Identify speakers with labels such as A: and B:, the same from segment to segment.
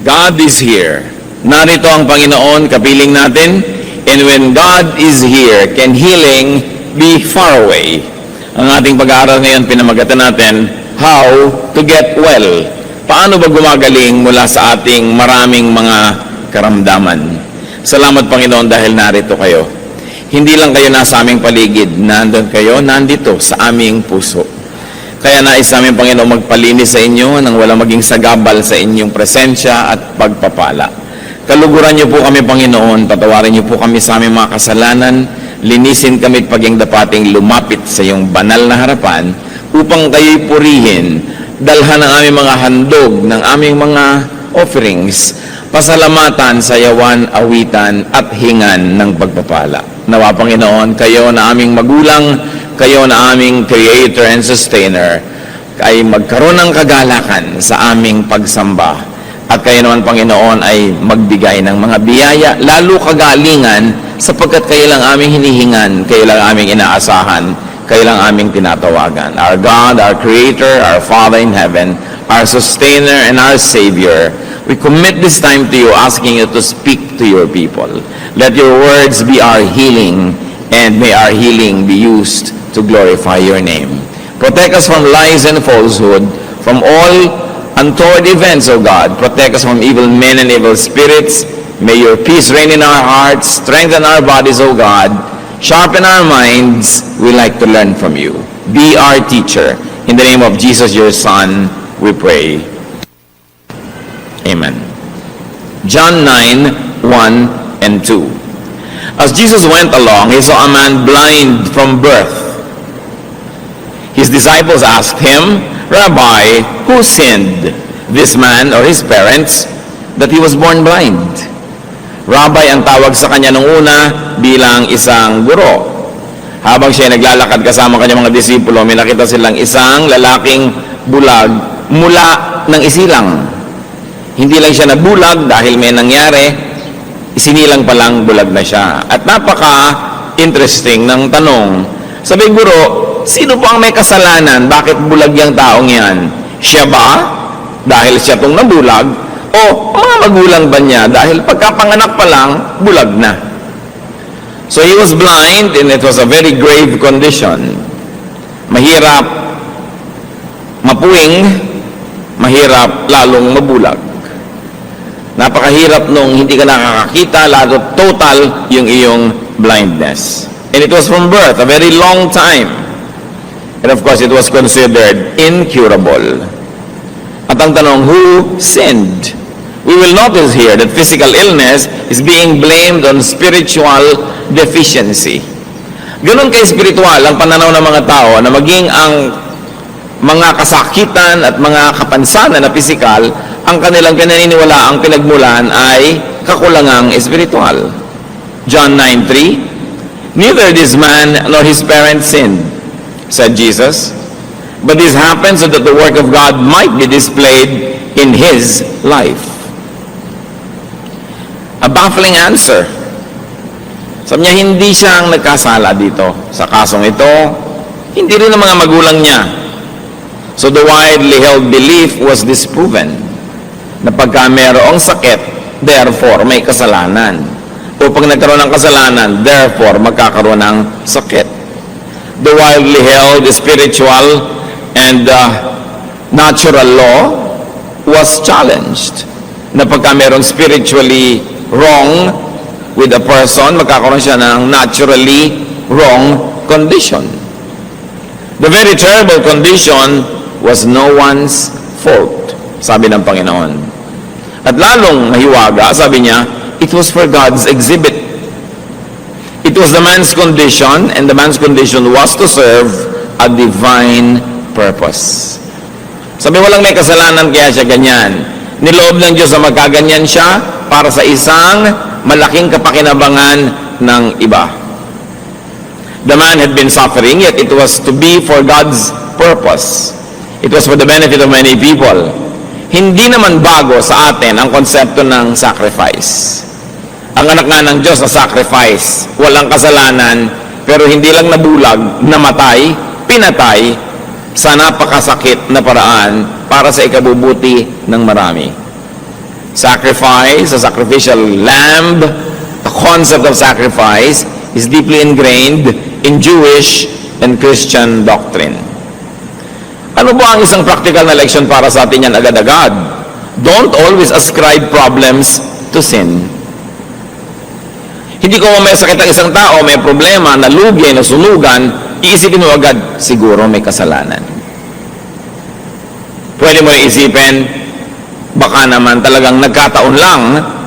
A: God is here. Narito ang Panginoon, kapiling natin. And when God is here, can healing be far away? Ang ating pag-aaral ngayon, pinamagatan natin, how to get well. Paano ba gumagaling mula sa ating maraming mga karamdaman? Salamat Panginoon dahil narito kayo. Hindi lang kayo nasa aming paligid, nandun kayo, nandito sa aming puso. Kaya nais namin Panginoon magpalinis sa inyo nang walang maging sagabal sa inyong presensya at pagpapala. Kaluguran niyo po kami Panginoon, patawarin niyo po kami sa aming mga kasalanan, linisin kami at paging dapating lumapit sa iyong banal na harapan upang kayo'y purihin, dalhan ang aming mga handog ng aming mga offerings, pasalamatan, sayawan, awitan at hingan ng pagpapala. Nawa Panginoon, kayo na aming magulang, kayo na aming creator and sustainer, ay magkaroon ng kagalakan sa aming pagsamba. At kayo naman, Panginoon, ay magbigay ng mga biyaya, lalo kagalingan, sapagkat kayo lang aming hinihingan, kayo lang aming inaasahan, kayo lang aming tinatawagan. Our God, our Creator, our Father in heaven, our Sustainer and our Savior, we commit this time to you, asking you to speak to your people. Let your words be our healing, and may our healing be used to glorify your name. Protect us from lies and falsehood, from all untoward events, O God. Protect us from evil men and evil spirits. May your peace reign in our hearts, strengthen our bodies, O God. Sharpen our minds. We like to learn from you. Be our teacher. In the name of Jesus, your Son, we pray. Amen. John 9, 1 and 2. As Jesus went along, he saw a man blind from birth. His disciples asked him, Rabbi, who sinned, this man or his parents, that he was born blind? Rabbi ang tawag sa kanya nung una bilang isang guro. Habang siya naglalakad kasama kanyang mga disipulo, may nakita silang isang lalaking bulag mula ng isilang. Hindi lang siya nabulag dahil may nangyari, isinilang palang bulag na siya. At napaka-interesting ng tanong. Sabi guro, sino po ang may kasalanan? Bakit bulag yung taong yan? Siya ba? Dahil siya itong nabulag? O mga magulang ba niya? Dahil pagkapanganak pa lang, bulag na. So he was blind and it was a very grave condition. Mahirap mapuwing, mahirap lalong mabulag. Napakahirap nung hindi ka nakakakita, lalo total yung iyong blindness. And it was from birth, a very long time. And of course, it was considered incurable. At ang tanong, who sinned? We will notice here that physical illness is being blamed on spiritual deficiency. Ganun kay-spiritual ang pananaw ng mga tao na maging ang mga kasakitan at mga kapansanan na physical, ang kanilang pinaniniwala, ang pinagmulan ay kakulangang espiritual. John 9:3, neither this man nor his parents sinned, said Jesus, but this happened so that the work of God might be displayed in his life. A baffling answer. Sabi niya, hindi siya ang nagkasala dito. Sa kasong ito, hindi rin ang mga magulang niya. So the widely held belief was disproven na pagka mayroong sakit, therefore may kasalanan. O pag nagkaroon ng kasalanan, therefore magkakaroon ng sakit. The widely held spiritual and natural law was challenged. Na pagka mayroong spiritually wrong with a person, magkakaroon siya ng naturally wrong condition. The very terrible condition was no one's fault, sabi ng Panginoon. At lalong nahiwaga, sabi niya, it was for God's exhibit. It was the man's condition, and the man's condition was to serve a divine purpose. Sabi, walang may kasalanan kaya siya ganyan. Niloob ng Diyos na magkaganyan siya para sa isang malaking kapakinabangan ng iba. The man had been suffering, yet it was to be for God's purpose. It was for the benefit of many people. Hindi naman bago sa atin ang konsepto ng sacrifice. Ang anak nga ng Diyos na sacrifice, walang kasalanan, pero hindi lang nabulag, namatay, pinatay, sa napakasakit na paraan para sa ikabubuti ng marami. Sacrifice, a sacrificial lamb, the concept of sacrifice is deeply ingrained in Jewish and Christian doctrine. Ano ba ang isang practical na leksyon para sa atin yan agad-agad? Don't always ascribe problems to sin. Hindi ko may sakit ang isang tao, may problema, nalugi, nasunugan, iisipin mo agad, siguro may kasalanan. Pwede mo isipin, baka naman talagang nagkataon lang,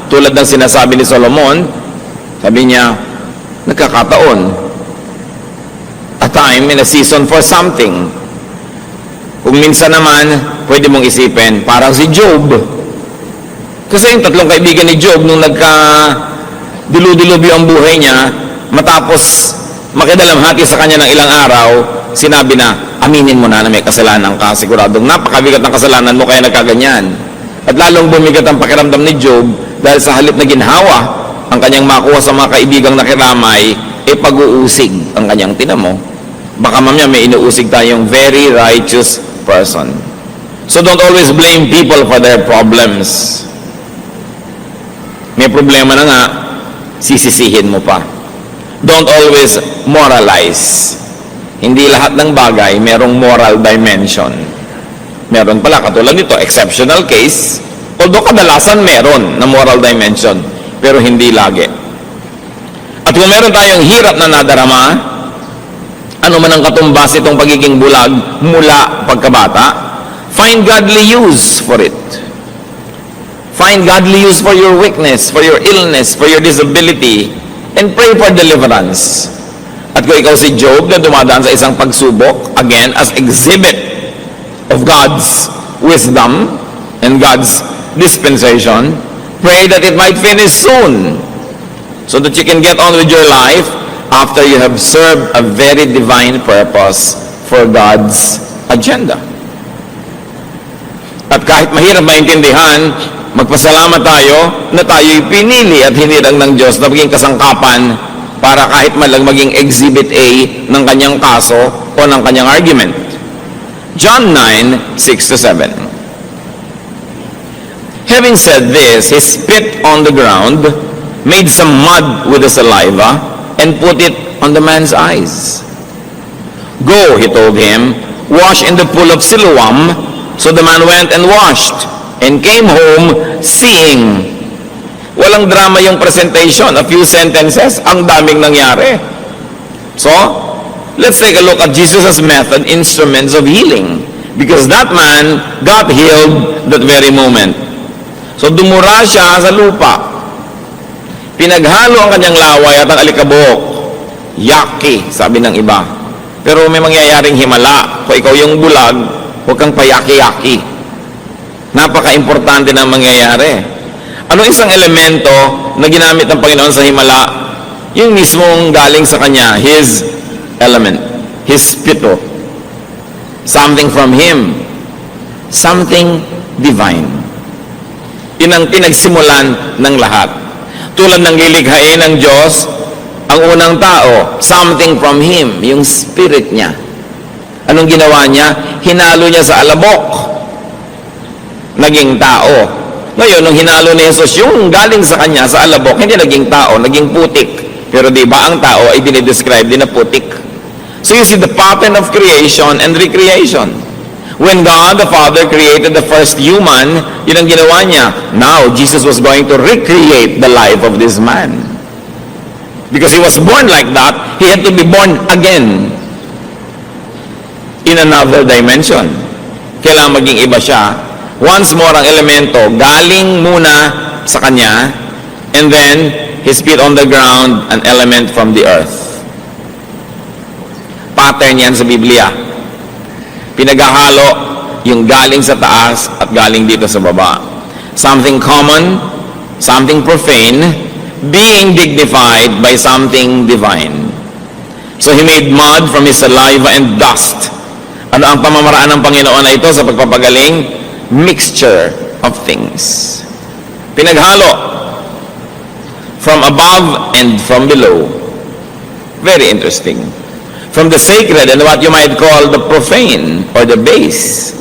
A: tulad ng sinasabi ni Solomon, sabi niya, nagkakataon. A time and a season for something. Kung minsan naman, pwede mong isipin, parang si Job. Kasi yung tatlong kaibigan ni Job, nung dilu-dilubyo ang buhay niya, matapos makidalamhati sa kanya ng ilang araw, sinabi na, aminin mo na may kasalanan ka, siguradong napakabigat ng kasalanan mo kaya nagkaganyan. At lalong bumigat ang pakiramdam ni Job dahil sa halip na ginhawa ang kanyang makuha sa mga kaibigang nakiramay, pag-uusig ang kanyang tinamo. Baka mamaya may inuusig tayong very righteous person. So don't always blame people for their problems. May problema na nga, sisisihin mo pa. Don't always moralize. Hindi lahat ng bagay merong moral dimension. Meron pala, katulad nito, exceptional case, although kadalasan meron na moral dimension, pero hindi lagi. At kung meron tayong hirap na nadarama, ano man ang katumbas itong pagiging bulag mula pagkabata, find godly use for it. Find godly use for your weakness, for your illness, for your disability, and pray for deliverance. At kung ikaw si Job na dumadaan sa isang pagsubok, again, as exhibit of God's wisdom and God's dispensation, pray that it might finish soon so that you can get on with your life after you have served a very divine purpose for God's agenda. At kahit mahirap maintindihan, magpasalamat tayo na tayo'y pinili at hindi lang ng Diyos na maging kasangkapan para kahit man lang maging exhibit A ng kanyang kaso o ng kanyang argument. John 9:6-7. Having said this, he spit on the ground, made some mud with the saliva, and put it on the man's eyes. Go, he told him, wash in the pool of Siloam. So the man went and washed, and came home seeing. Walang drama yung presentation, a few sentences, ang daming nangyari. So, let's take a look at Jesus' method, instruments of healing. Because that man got healed that very moment. So dumura siya sa lupa. Pinaghalo ang kanyang laway at ang alikabok. Yaki, sabi ng iba. Pero may mangyayaring himala. Kung ikaw yung bulag, huwag kang payaki-yaki. Napaka-importante na mangyayari. Ano isang elemento na ginamit ng Panginoon sa himala? Yung mismong galing sa kanya, His element, His spito. Something from Him. Something divine. Yun ang pinagsimulan ng lahat. Tulad ng lilikhain ng Diyos, ang unang tao, something from Him, yung spirit niya. Anong ginawa niya? Hinalo niya sa alabok. Naging tao. Ngayon, nung hinalo ni Jesus, yung galing sa kanya, sa alabok, hindi naging tao, naging putik. Pero di ba ang tao ay dinidescribe din na putik? So you see the pattern of creation and recreation. When God the Father created the first human, yun ang ginawa niya. Now, Jesus was going to recreate the life of this man. Because he was born like that, he had to be born again in another dimension. Kailangan maging iba siya. Once more ang elemento, galing muna sa kanya, and then he spit on the ground an element from the earth. Pattern yan sa Biblia. Pinaghahalo yung galing sa taas at galing dito sa baba. Something common, something profane, being dignified by something divine. So he made mud from his saliva and dust. Ano ang pamamaraan ng Panginoon na ito sa pagpapagaling? Mixture of things. Pinaghalo from above and from below. Very interesting. From the sacred and what you might call the profane or the base.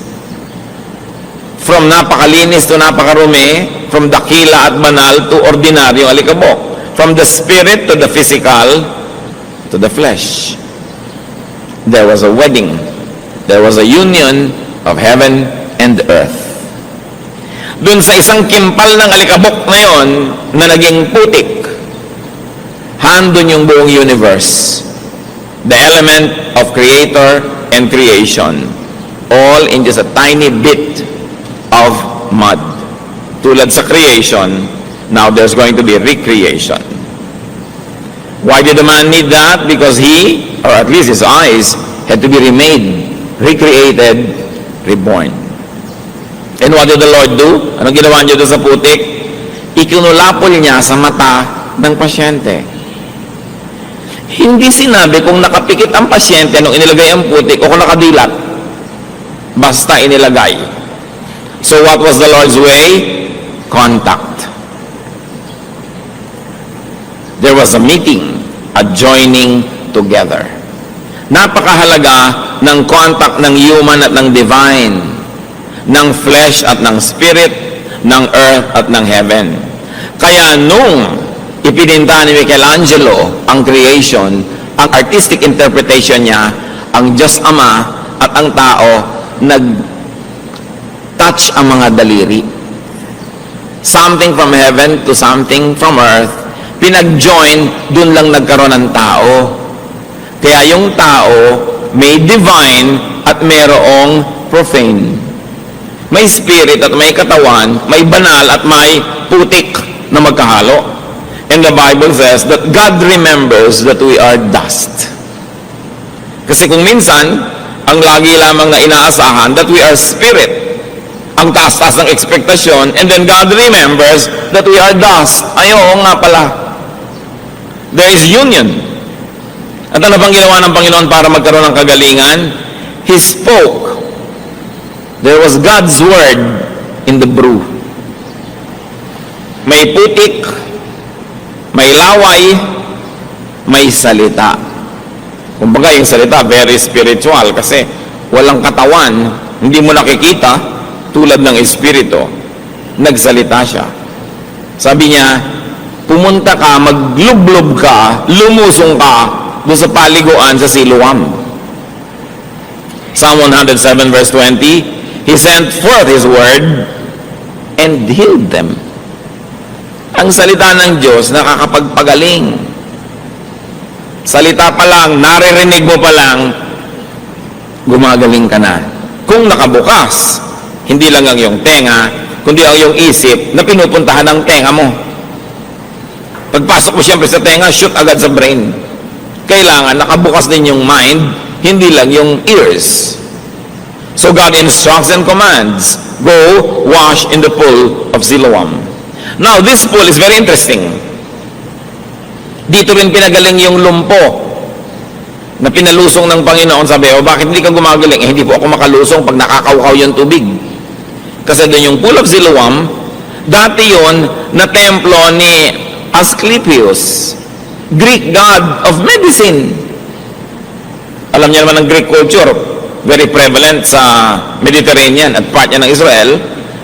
A: From napakalinis to napakarumi, from dakila at banal to ordinaryong alikabok. From the spirit to the physical to the flesh. There was a wedding. There was a union of heaven and earth. Dun sa isang kimpal ng alikabok na yon na naging putik, handun yung buong universe. The element of creator and creation. All in just a tiny bit of mud. Tulad sa creation, now there's going to be recreation. Why did the man need that? Because he, or at least his eyes, had to be remade, recreated, reborn. And what did the Lord do? Anong ginawa niyo doon sa putik? Ikinulapol niya sa mata ng pasyente. Hindi sinabi kung nakapikit ang pasyente nung inilagay ang putik o kung nakadilat. Basta inilagay. So what was the Lord's way? Contact. There was a meeting, a joining together. Napakahalaga ng contact ng human at ng divine, ng flesh at ng spirit, ng earth at ng heaven. Kaya nung ipininta ni Michelangelo ang creation, ang artistic interpretation niya, ang Diyos Ama at ang tao nag-touch ang mga daliri. Something from heaven to something from earth, pinag-join, dun lang nagkaroon ng tao. Kaya yung tao may divine at mayroong profane. May spirit at may katawan, may banal at may putik na magkahalo. And the Bible says that God remembers that we are dust. Kasi kung minsan, ang lagi lamang na inaasahan that we are spirit. Ang taas-taas ng ekspektasyon, and then God remembers that we are dust. Ay, oo nga pala. There is union. At ano bang ginawa ng Panginoon para magkaroon ng kagalingan? He spoke. There was God's word in the brew. May putik, may laway, may salita. Kumbaga yung salita, very spiritual kasi walang katawan, hindi mo nakikita, tulad ng espiritu. Nagsalita siya. Sabi niya, pumunta ka, maglublob ka, lumusong ka doon sa paliguan sa Siloam. Psalm 107 verse 20, He sent forth His word and healed them. Ang salita ng Diyos nakakapagpagaling. Salita pa lang, naririnig mo pa lang, gumagaling ka na. Kung nakabukas, hindi lang ang iyong tenga, kundi ang iyong isip na pinupuntahan ng tenga mo. Pagpasok mo siyempre sa tenga, shoot agad sa brain. Kailangan nakabukas din yung mind, hindi lang yung ears. So God instructs and commands, go wash in the pool of Siloam. Now, this pool is very interesting. Dito rin pinagaling yung lumpo na pinalusong ng Panginoon. Sabi, bakit hindi ka gumagaling? Hindi po ako makalusong pag nakakauhaw yung tubig. Kasi doon yung pool of Siloam, dati yun na templo ni Asclepius, Greek god of medicine. Alam niyo naman ang Greek culture, very prevalent sa Mediterranean at part niya ng Israel.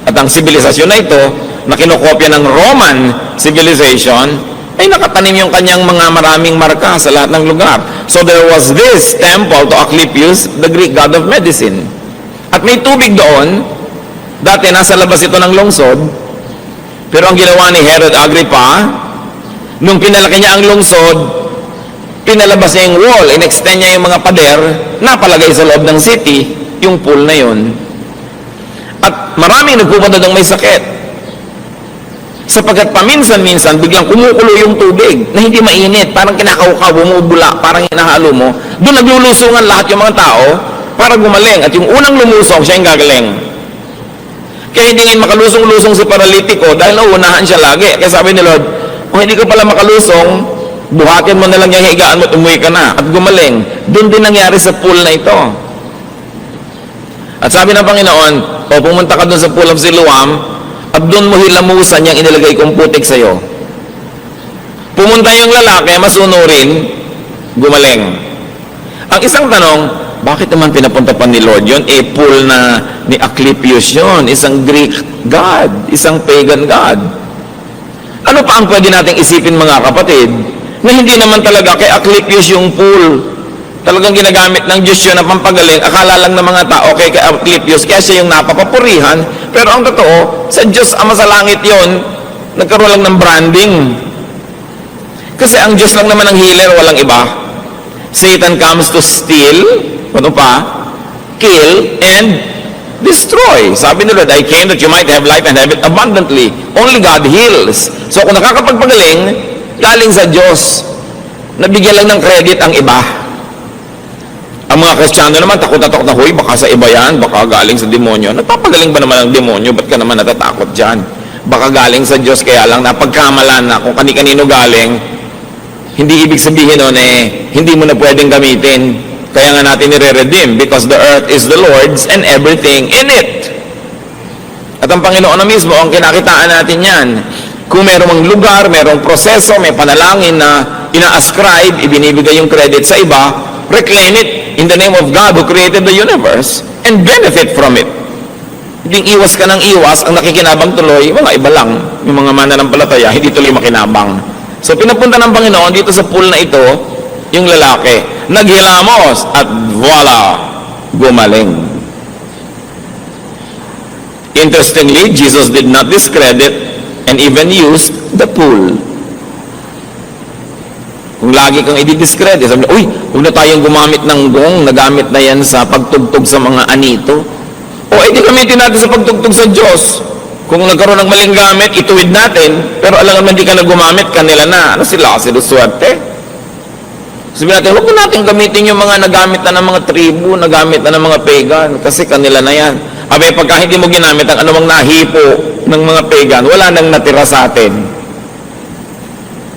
A: At ang sibilisasyon na ito, na kinokopya ng Roman civilization, ay nakatanim yung kanyang mga maraming marka sa lahat ng lugar. So there was this temple to Asclepius, the Greek god of medicine. At may tubig doon. Dati nasa labas ito ng lungsod. Pero ang ginawa ni Herod Agrippa, nung pinalaki niya ang lungsod, pinalabas niya yung wall, in-extend niya yung mga pader, napalagay sa loob ng city, yung pool na yun. At maraming nagpupunta doon may sakit. Sapagkat paminsan-minsan, biglang kumukulo yung tubig na hindi mainit, parang kinakaukaw, bumubula, parang hinahalo mo. Doon naglulusungan lahat yung mga tao para gumaling. At yung unang lumusong, siya yung gagaling. Kaya hindi ngayon makalusong-lusong si paralitiko dahil nauunahan siya lagi. Kaya sabi ni Lord, kung hindi ka pala makalusong, buhatin mo na lang yung higaan mo at umuwi ka na at gumaling. Doon din nangyari sa pool na ito. At sabi ng Panginoon, pumunta ka doon sa pool of Siloam, at doon mo hilamusan yung inilagay kong putik sa'yo. Pumunta yung lalaki, masunurin, gumaling. Ang isang tanong, bakit naman pinapunta pa ni Lord yun? Pool na ni Asclepius yun, isang Greek god, isang pagan god. Ano pa ang pwede nating isipin mga kapatid? Na hindi naman talaga kay Asclepius yung pool. Talagang ginagamit ng Diyos yun na pampagaling. Akala lang ng mga tao kay Asclepius, kaya siya yung napapapurihan. Pero ang totoo, sa Diyos Ama sa langit yun, nagkaroon lang ng branding. Kasi ang Diyos lang naman ang healer, walang iba. Satan comes to steal, ano pa? Kill and destroy. Sabi ni Lord, I came that you might have life and have it abundantly. Only God heals. So kung nakakapagpagaling, galing sa Diyos. Nabigyan lang ng credit ang iba. Ang mga Kristiyano naman, takot na, huy, baka sa iba yan, baka galing sa demonyo. Nagpapagaling ba naman ang demonyo? Ba't ka naman natatakot dyan? Baka galing sa Diyos, kaya lang napagkamalan na kung kani-kanino galing, hindi ibig sabihin nun hindi mo na pwedeng gamitin. Kaya nga natin nire-redeem because the earth is the Lord's and everything in it. At ang Panginoon na mismo, ang kinakitaan natin yan. Kung merong lugar, merong proseso, may panalangin na ina-ascribe, ibinibigay yung credit sa iba, reclaim it in the name of God who created the universe and benefit from it. Hindi iwas ka ng iwas, ang nakikinabang tuloy, mga iba lang, yung mga mananampalataya, hindi tuloy makinabang. So pinapunta ng Panginoon dito sa pool na ito, yung lalaki, naghilamos at voila, gumaling. Interestingly, Jesus did not discredit and even used the pool. Kung lagi kang i-discredit, sabi na, uy, huwag na tayong gumamit ng gong, nagamit na yan sa pagtugtog sa mga anito. O, edi gamitin natin sa pagtugtog sa Diyos. Kung nagkaroon ng maling gamit, ituwid natin, pero alam naman di ka na gumamit, kanila na. Ano sila? Kasi swerte. Sabi natin, huwag na natin gamitin yung mga nagamit na ng mga tribu, nagamit na ng mga pagan, kasi kanila na yan. Abay, pagka hindi mo ginamit ang anumang nahipo ng mga pagan, wala nang natira sa atin.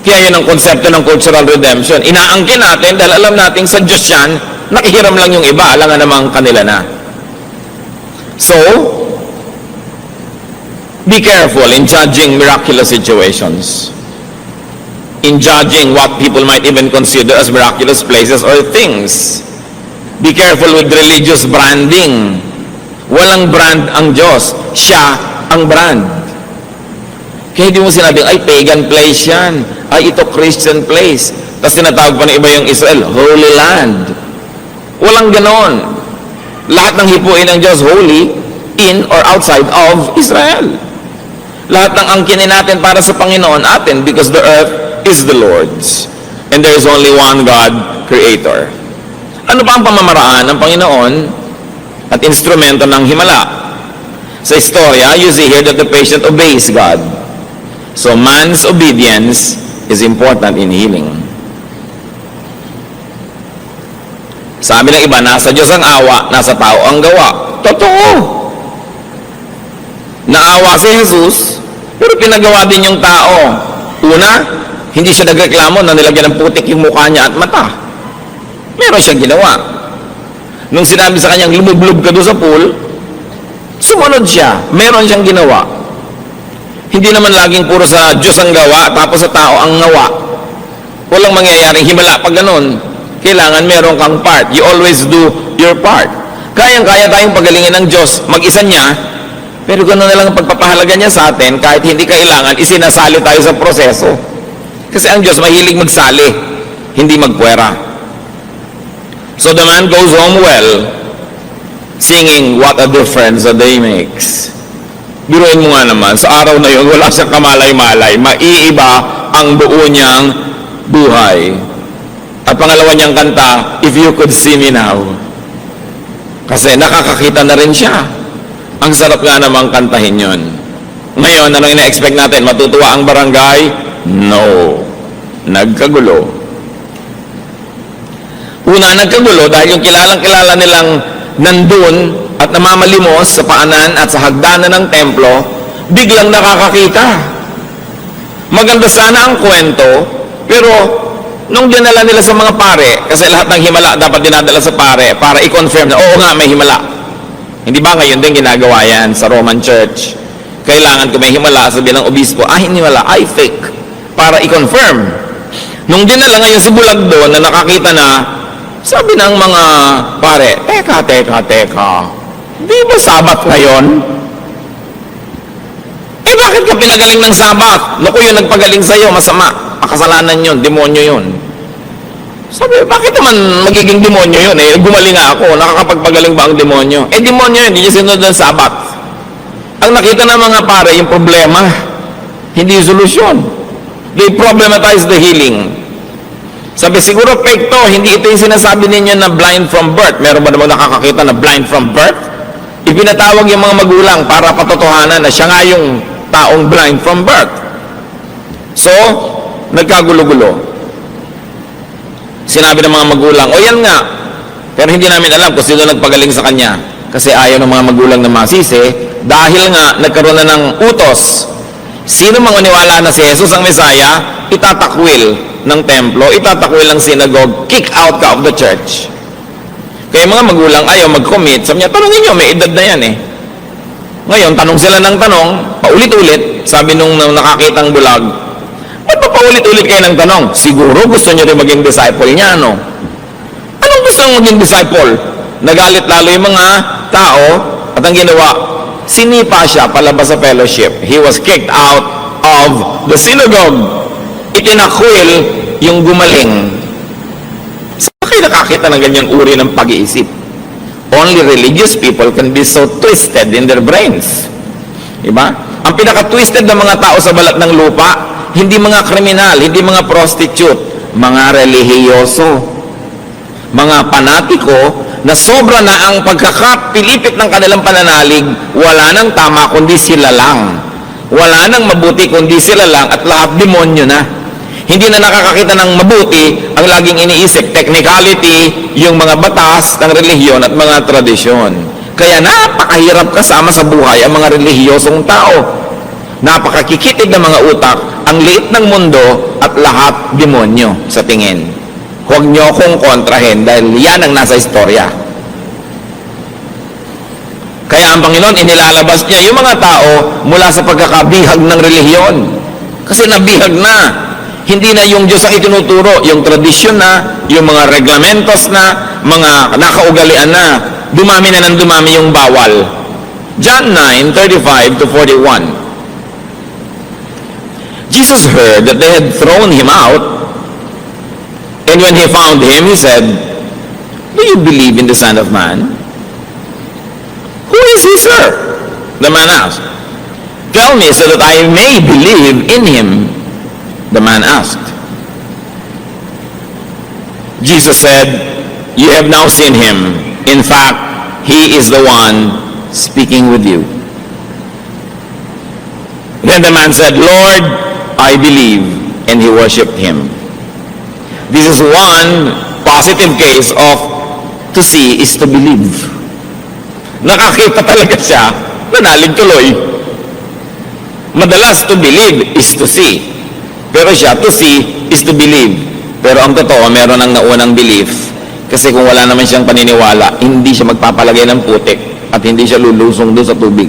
A: Kaya yun ang konsepto ng cultural redemption. Inaangkin natin dahil alam natin sa Diyos yan, nakihiram lang yung iba, alam nga namang kanila na. So, be careful in judging miraculous situations. In judging what people might even consider as miraculous places or things. Be careful with religious branding. Walang brand ang Diyos. Siya ang brand. Kaya hindi mo sinabing, ay, pagan place yan. Ay, ito Christian place. Tapos tinatawag pa ng iba yung Israel, Holy Land. Walang ganon. Lahat ng hipuin ng Diyos, holy, in or outside of Israel. Lahat ng angkinin natin para sa Panginoon atin because the earth is the Lord's. And there is only one God, Creator. Ano pa ang pamamaraan ng Panginoon at instrumento ng himala? Sa istorya, you see here that the patient obeys God. So man's obedience is important in healing. Sabi ng iba, nasa Diyos ang awa, nasa tao ang gawa. Totoo. Naawa si Jesus, pero pinagawa din yung tao. Una, hindi siya nagreklamo na nilagyan ng putik yung mukha niya at mata. Meron siyang ginawa. Nung sinabi sa kanyang, lumublob ka doon sa pool, sumunod siya. Meron siyang ginawa. Hindi naman laging puro sa Diyos ang gawa, tapos sa tao ang ngawa. Walang mangyayaring himala pag ganun. Kailangan meron kang part. You always do your part. Kayang-kaya tayong pagalingin ng Diyos, mag-isa niya, pero gano'n na lang ang pagpapahalaga niya sa atin, kahit hindi kailangan, isinasali tayo sa proseso. Kasi ang Diyos mahilig magsali, hindi magpuwera. So the man goes home well, singing, what a difference a day makes. Biruin mo nga naman, sa araw na yun, wala siyang kamalay-malay, maiiba ang buo niyang buhay. At pangalawa niyang kanta, if you could see me now. Kasi nakakakita na rin siya. Ang sarap nga namang kantahin yon. Ngayon, anong ina-expect natin? Matutuwa ang barangay? No. Nagkagulo. Una, nagkagulo dahil yung kilalang-kilala nilang nandun at namamalimos sa paanan at sa hagdanan ng templo, biglang nakakakita. Maganda sana ang kwento, pero nung dinala nila sa mga pare, kasi lahat ng himala dapat dinadala sa pare para i-confirm na, oo nga, may himala. Hindi ba ngayon din ginagawa yan sa Roman Church? Kailangan kung may himala, sabihin ng obispo, hindi himala, fake. Para i-confirm. Nung dinala ngayon si Bulag doon na nakakita na, Sabi ng mga pare, teka. Di ba Sabat ngayon? Eh bakit ka pinagaling ng Sabat? Naku, yung nagpagaling sa'yo, masama. Kasalanan yun, demonyo yun. Sabi, bakit naman magiging demonyo yun? Eh, gumaling nga ako, nakakapagpagaling ba ang demonyo? Eh, demonyo yun, hindi niya sinunod ng Sabat. Ang nakita ng mga pare, yung problema, hindi yung solusyon. They problematize the healing. Sabi, siguro fake to, hindi ito yung sinasabi ninyo na blind from birth. Meron ba namang nakakakita na blind from birth? Ipinatawag yung mga magulang para patotohanan na siya nga yung taong blind from birth. So, nagkagulo-gulo. Sinabi ng mga magulang, o yan nga, pero hindi namin alam kung sino nagpagaling sa kanya. Kasi ayaw ng mga magulang na masisi, dahil nga nagkaroon na ng utos. Sino maniwala na si Jesus ang Messiah, itatakwil ng templo, itatakwil ng synagogue, kick out ka of the church. Kaya mga magulang ayaw mag-commit. Sabi niya, tanongin niyo, may edad na yan eh. Ngayon, tanong sila ng tanong, paulit-ulit, sabi nung nakakitang bulag, ba't pa paulit-ulit kayo ng tanong? Siguro gusto niyo rin maging disciple niya, no? Anong gusto nyo maging disciple? Nagalit lalo yung mga tao, at ang ginawa, sinipa siya palabas sa fellowship. He was kicked out of the synagogue. Itinakwil yung gumaling. Saan kayo nakakita ng ganyang uri ng pag-iisip? Only religious people can be so twisted in their brains. Diba? Ang pinaka-twisted ng mga tao sa balat ng lupa, hindi mga kriminal, hindi mga prostitute, mga relihiyoso, mga panatiko, na sobra na ang pagkakapilipit ng kanilang pananalig, wala nang tama kundi sila lang. Wala nang mabuti kundi sila lang at lahat demonyo na. Hindi na nakakakita ng mabuti, ang laging iniisip, technicality, yung mga batas ng relihiyon at mga tradisyon. Kaya napakahirap kasama sa buhay ang mga relihiyosong tao. Napakakikitig ng mga utak, ang liit ng mundo at lahat demonyo sa tingin. Huwag niyo akong kontrahin dahil yan ang nasa istorya. Kaya ang Panginoon, inilalabas niya yung mga tao mula sa pagkakabihag ng relihiyon. Kasi nabihag na. Hindi na yung Diyos ang itinuturo, yung tradisyon na, yung mga reglamentos na, mga nakaugalian na. Dumami na ng dumami yung bawal. John 9:35 to 41. Jesus heard that they had thrown him out. And when he found him, he said, do you believe in the Son of Man? Who is he, sir? The man asked. Tell me so that I may believe in him, the man asked. Jesus said, you have now seen him. In fact, he is the one speaking with you. Then the man said, Lord, I believe, and he worshipped him. This is one positive case of to see is to believe. Nakakita talaga siya, nanalig tuloy. Madalas to believe is to see. Pero siya, to see is to believe. Pero ang totoo, meron ang naunang belief. Kasi kung wala naman siyang paniniwala, hindi siya magpapalagay ng putik at hindi siya lulusong doon sa tubig.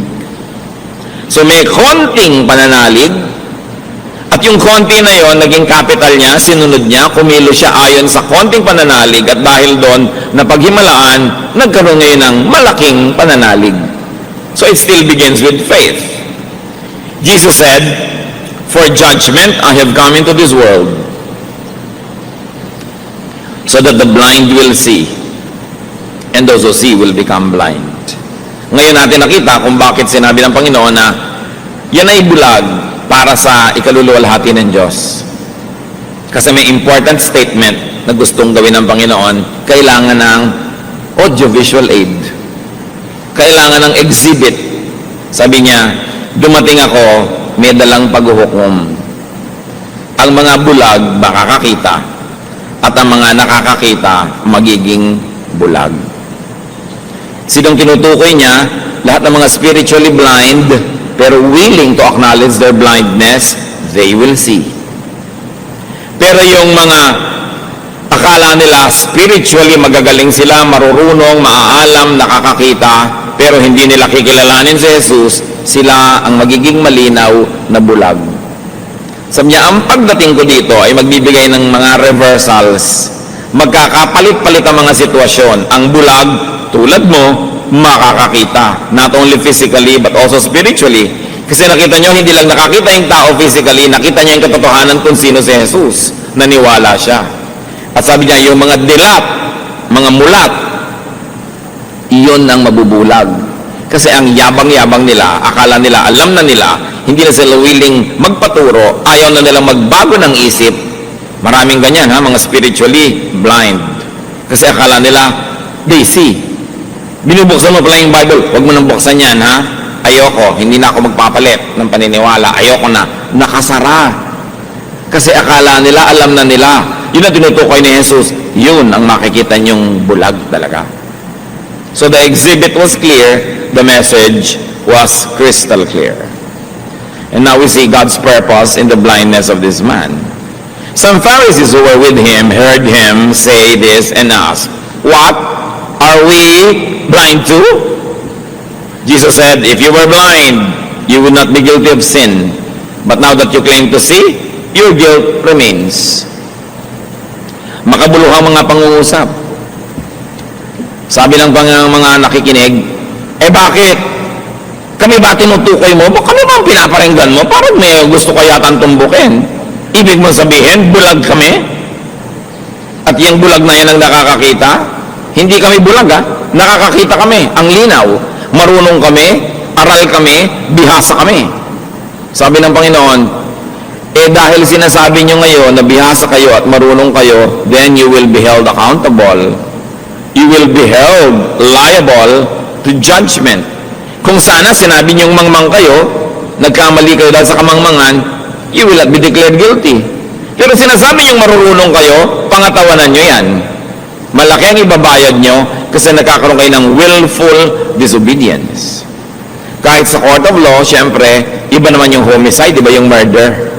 A: So may konting pananalig. At yung konti na yon, naging capital niya, sinunod niya, kumilo siya ayon sa konting pananalig at dahil doon, napaghimalaan, nagkaroon ngayon ng malaking pananalig. So it still begins with faith. Jesus said, for judgment I have come into this world, so that the blind will see, and those who see will become blind. Ngayon natin nakita kung bakit sinabi ng Panginoon na yan ay bulag para sa ikaluluwalhati ng Diyos. Kasi may important statement na gustong gawin ng Panginoon, kailangan ng audiovisual aid. Kailangan ng exhibit. Sabi niya, dumating ako, may dalang paghuhukom. Ang mga bulag makakakita at ang mga nakakakita magiging bulag. Sinong tinutukoy niya? Lahat ng mga spiritually blind pero willing to acknowledge their blindness, they will see. Pero yung mga akala nila spiritually magagaling sila, marurunong, maaalam, nakakakita, pero hindi nila kikilalanin si Jesus, sila ang magiging malinaw na bulag. Sabi niya, ang pagdating ko dito ay magbibigay ng mga reversals Magkakapalit-palit ang mga sitwasyon. Ang bulag, tulad mo, makakakita. Not only physically, but also spiritually. Kasi nakita nyo, hindi lang nakakita yung tao physically, nakita niya yung katotohanan kung sino si Jesus. Naniwala siya. At sabi niya, yung mga dilat, mga mulat, iyon ang mabubulag. Kasi ang yabang-yabang nila, akala nila, alam na nila, hindi na sila willing magpaturo, ayaw na nilang magbago ng isip. Maraming ganyan, ha, mga spiritually blind. Kasi akala nila, they see. Binubuksan mo pala yung Bible, huwag mo nang buksan yan, ha? Ayoko, hindi na ako magpapalit ng paniniwala. Ayoko na. Nakasara. Kasi akala nila, alam na nila. Yun ang tinutukoy ni Jesus. Yun ang makikita niyong bulag talaga. So the exhibit was clear, the message was crystal clear. And now we see God's purpose in the blindness of this man. Some Pharisees who were with him heard him say this and asked, "What? Are we blind too?" Jesus said, "If you were blind, you would not be guilty of sin. But now that you claim to see, your guilt remains." Makabuluhang mga pangungusap. Sabi ng mga nakikinig, bakit? Kami ba tinutukoy mo? Kami ba ang pinaparinggan mo? Parang may gusto ka yatang tumbukin. Ibig mo sabihin, bulag kami? At yung bulag na yan ang nakakakita? Hindi kami bulag, ha? Nakakakita kami. Ang linaw. Marunong kami, aral kami, bihasa kami. Sabi ng Panginoon, dahil sinasabi nyo ngayon na bihasa kayo at marunong kayo, then you will be held accountable. You will be held liable to judgment. Kung sana sinabi niyong mangmang kayo, nagkamali kayo dahil sa kamangmangan, you will not be declared guilty. Pero sinasabi niyong marunong kayo, pangatawanan nyo yan. Malaki ang ibabayad nyo kasi nagkakaroon kayo ng willful disobedience. Kahit sa court of law, syempre, iba naman yung homicide, iba yung murder.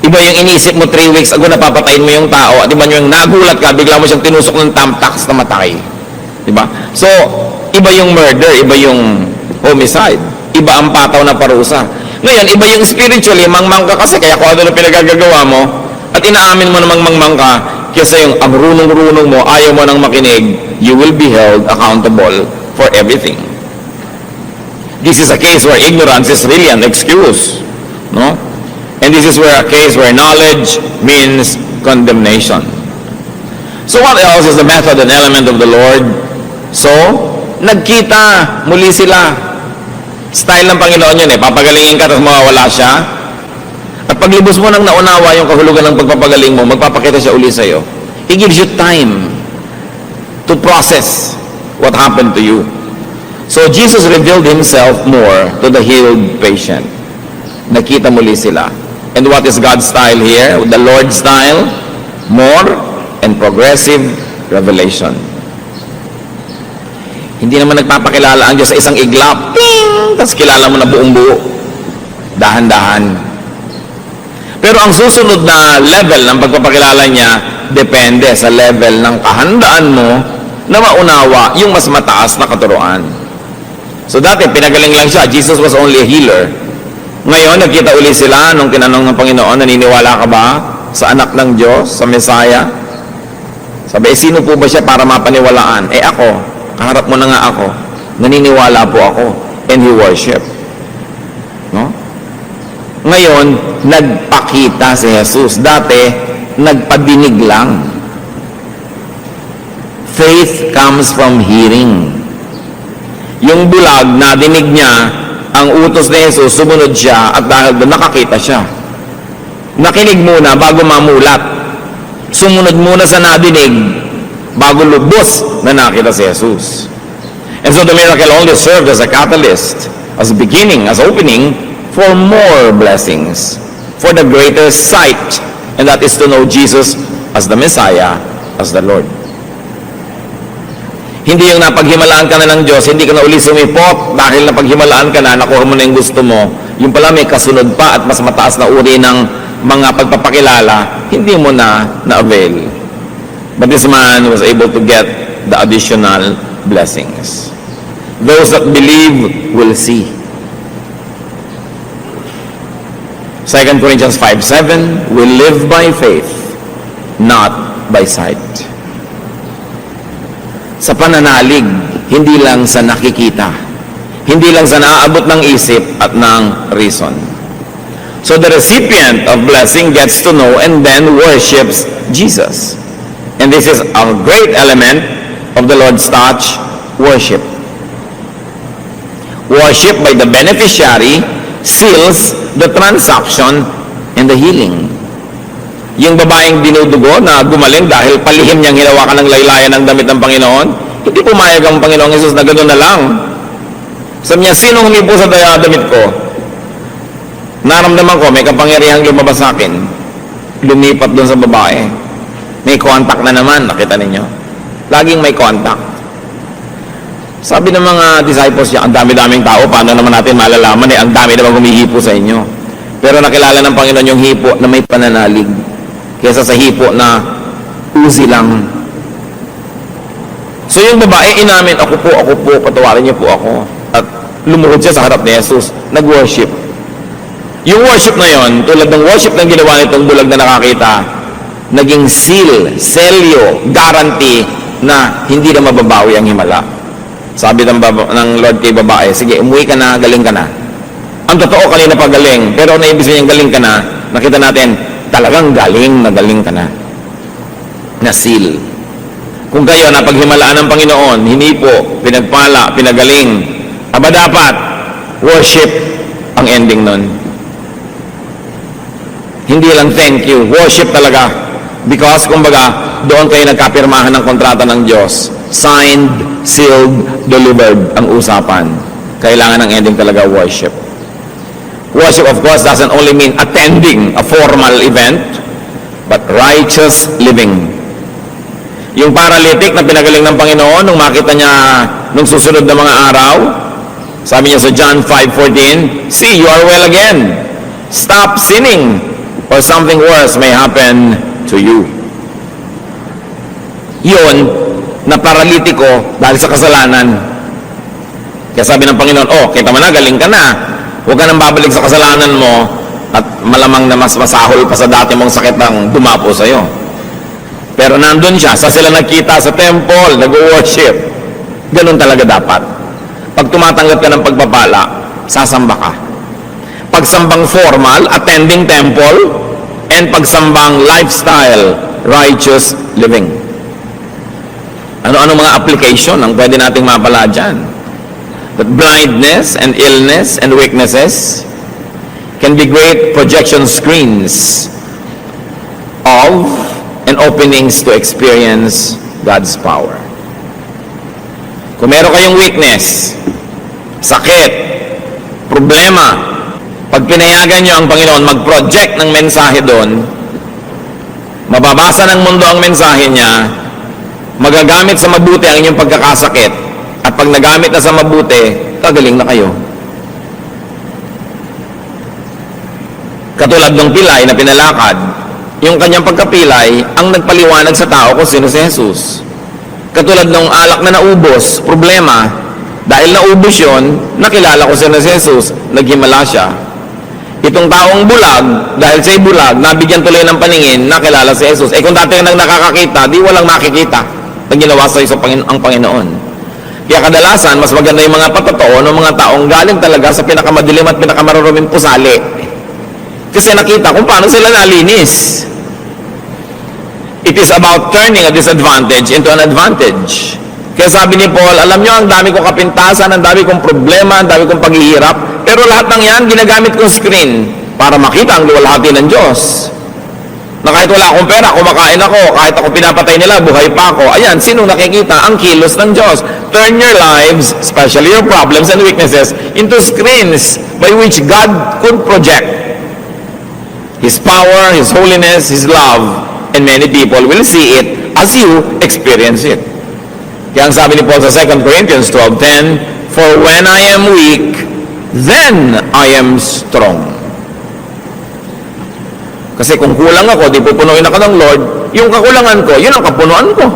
A: Iba yung inisip mo 3 weeks ago, napapatayin mo yung tao, at iba yung nagulat ka, bigla mo siyang tinusok ng thumbtacks na matay. Diba? So, iba yung murder, iba yung homicide, iba ang pataw na parusa. Ngayon, iba yung spiritually, mangmang ka kasi, kaya kung ano na pinagagagawa mo, at inaamin mo namang mangmang ka, kasi yung ang runong-runong mo, ayaw mo nang makinig, you will be held accountable for everything. This is a case where ignorance is really an excuse. No? And this is where a case where knowledge means condemnation. So what else is the method and element of the Lord? So, nagkita muli sila. Style ng Panginoon yun papagalingin ka tapos mawawala siya. At paglibos mo nang naunawa yung kahulugan ng pagpapagaling mo, magpapakita siya uli sa'yo. He gives you time to process what happened to you. So Jesus revealed Himself more to the healed patient. Nakita muli sila. And what is God's style here? The Lord's style? More and progressive revelation. Hindi naman nagpapakilala ang Diyos sa isang iglap. Ting! Tapos kilala mo na buong buo. Dahan-dahan. Pero ang susunod na level ng pagpapakilala niya, depende sa level ng kahandaan mo na maunawa yung mas mataas na katuruan. So dati, pinagaling lang siya. Jesus was only a healer. Ngayon, nagkita uli sila nung tinanong ng Panginoon, naniniwala ka ba sa anak ng Diyos, sa Messiah? Sabi, sino po ba siya para mapaniwalaan? Ako, kaharap mo na nga ako. Naniniwala po ako. And he worship. No? Ngayon, nagpakita si Jesus. Dati, nagpadinig lang. Faith comes from hearing. Yung bulag, nadinig niya ang utos ni Jesus, sumunod siya at dahil doon nakakita siya. Nakinig muna bago mamulat. Sumunod muna sa nadinig bago lubos na nakita si Jesus. And so the miracle only served as a catalyst, as a beginning, as opening for more blessings, for the greater sight, and that is to know Jesus as the Messiah, as the Lord. Hindi yung napaghimalaan ka na ng Diyos, hindi ka na uli sumipot dahil napaghimalaan ka na, nakuha mo na yung gusto mo. Yung pala may kasunod pa at mas mataas na uri ng mga pagpapakilala, hindi mo na-avail. But this man was able to get the additional blessings. Those that believe will see. 2 Corinthians 5:7, we live by faith, not by sight. Sa pananalig, hindi lang sa nakikita. Hindi lang sa naaabot ng isip at ng reason. So the recipient of blessing gets to know and then worships Jesus. And this is a great element of the Lord's touch, worship. Worship by the beneficiary seals the transaction and the healing. Yung babaeng dinudugo na gumaling dahil palihim niyang hinawakan ng laylayan ng damit ng Panginoon, hindi pumayag ang Panginoong Hesus na gano'n na lang. Sabi niya, sino humipo sa damit ko? Naramdaman ko, may kapangyarihang lumabas sa akin. Lumipat doon sa babae. May contact na naman, nakita ninyo. Laging may contact. Sabi ng mga disciples niya, ang dami-daming tao, paano naman natin malalaman ang dami naman humihipo sa inyo. Pero nakilala ng Panginoon yung hipo na may pananalig kaysa sa hipo na uzi lang. So yung babae, inamin, ako po, patawarin niyo po ako. At lumuhod siya sa harap ni Jesus, nag-worship. Yung worship na yon, tulad ng worship ng ginawa nitong bulag na nakakita, naging seal, selyo, guarantee na hindi na mababawi ang himala. Sabi ng Lord kay babae, sige, umuwi ka na, galing ka na. Ang totoo, kanina pa galing, pero na ibig sabihin galing ka na, nakita natin, talagang galing ka na. Na seal. Kung kayo napaghimalaan ng Panginoon, hinipo, pinagpala, pinagaling, aba dapat, worship ang ending nun. Hindi lang thank you, worship talaga. Because, kumbaga, doon kayo nagkapirmahan ng kontrata ng Diyos. Signed, sealed, delivered ang usapan. Kailangan ng ending talaga worship. Worship, of course, doesn't only mean attending a formal event, but righteous living. Yung paralytic na pinagaling ng Panginoon, nung makita niya nung susunod na mga araw, sabi niya sa John 5:14, see, you are well again. Stop sinning, or something worse may happen to you. Yun, na paralitiko dahil sa kasalanan. Kaya sabi ng Panginoon, kita mo na, galing ka na. Huwag ka nang babalik sa kasalanan mo at malamang na mas masahol pa sa dati mong sakit ang dumapo sa'yo. Pero nandun siya, sa sila nagkita sa temple, nag-worship. Ganun talaga dapat. Pag tumatanggap ka ng pagpapala, sasamba ka. Pagsambang formal, attending temple, and pagsambang lifestyle, righteous living. Ano-ano mga application ang pwede nating mapala dyan? That blindness and illness and weaknesses can be great projection screens of and openings to experience God's power. Kung meron kayong weakness, sakit, problema, pag pinayagan nyo ang Panginoon mag-project ng mensahe doon, mababasa ng mundo ang mensahe niya, magagamit sa mabuti ang inyong pagkakasakit, at pag nagamit na sa mabuti, kagaling na kayo. Katulad ng pilay na pinalakad, yung kanyang pagkapilay ang nagpaliwanag sa tao kung sino si Jesus. Katulad ng alak na naubos, problema, dahil naubos yun, nakilala ko sino si Jesus, naghimala siya. Itong taong bulag, dahil siya'y bulag, nabigyan tuloy ng paningin, nakilala si Jesus. Kung dati ka nang nakakakita, di walang makikita na ginawa sa'yo ang Panginoon. Kaya kadalasan, mas maganda yung mga patotoo ng mga taong galing talaga sa pinakamadilim at pinakamaruruming pusali. Kasi nakita kung paano sila nalinis. It is about turning a disadvantage into an advantage. Kaya sabi ni Paul, alam nyo, ang dami kong kapintasan, ang dami kong problema, ang dami kong paghihirap, pero lahat ng yan, ginagamit kong screen para makita ang luwalhati ng Diyos. Na kahit wala akong pera, kumakain ako, kahit ako pinapatay nila, buhay pa ako. Ayan, sinong nakikita? Ang kilos ng Diyos. Turn your lives, especially your problems and weaknesses, into screens by which God could project His power, His holiness, His love, and many people will see it as you experience it. Kaya ang sabi ni Paul sa 2 Corinthians 12:10, for when I am weak, then I am strong. Kasi kung kulang ako, di pupunuin ako ng Lord, yung kakulangan ko, yun ang kapunuan ko.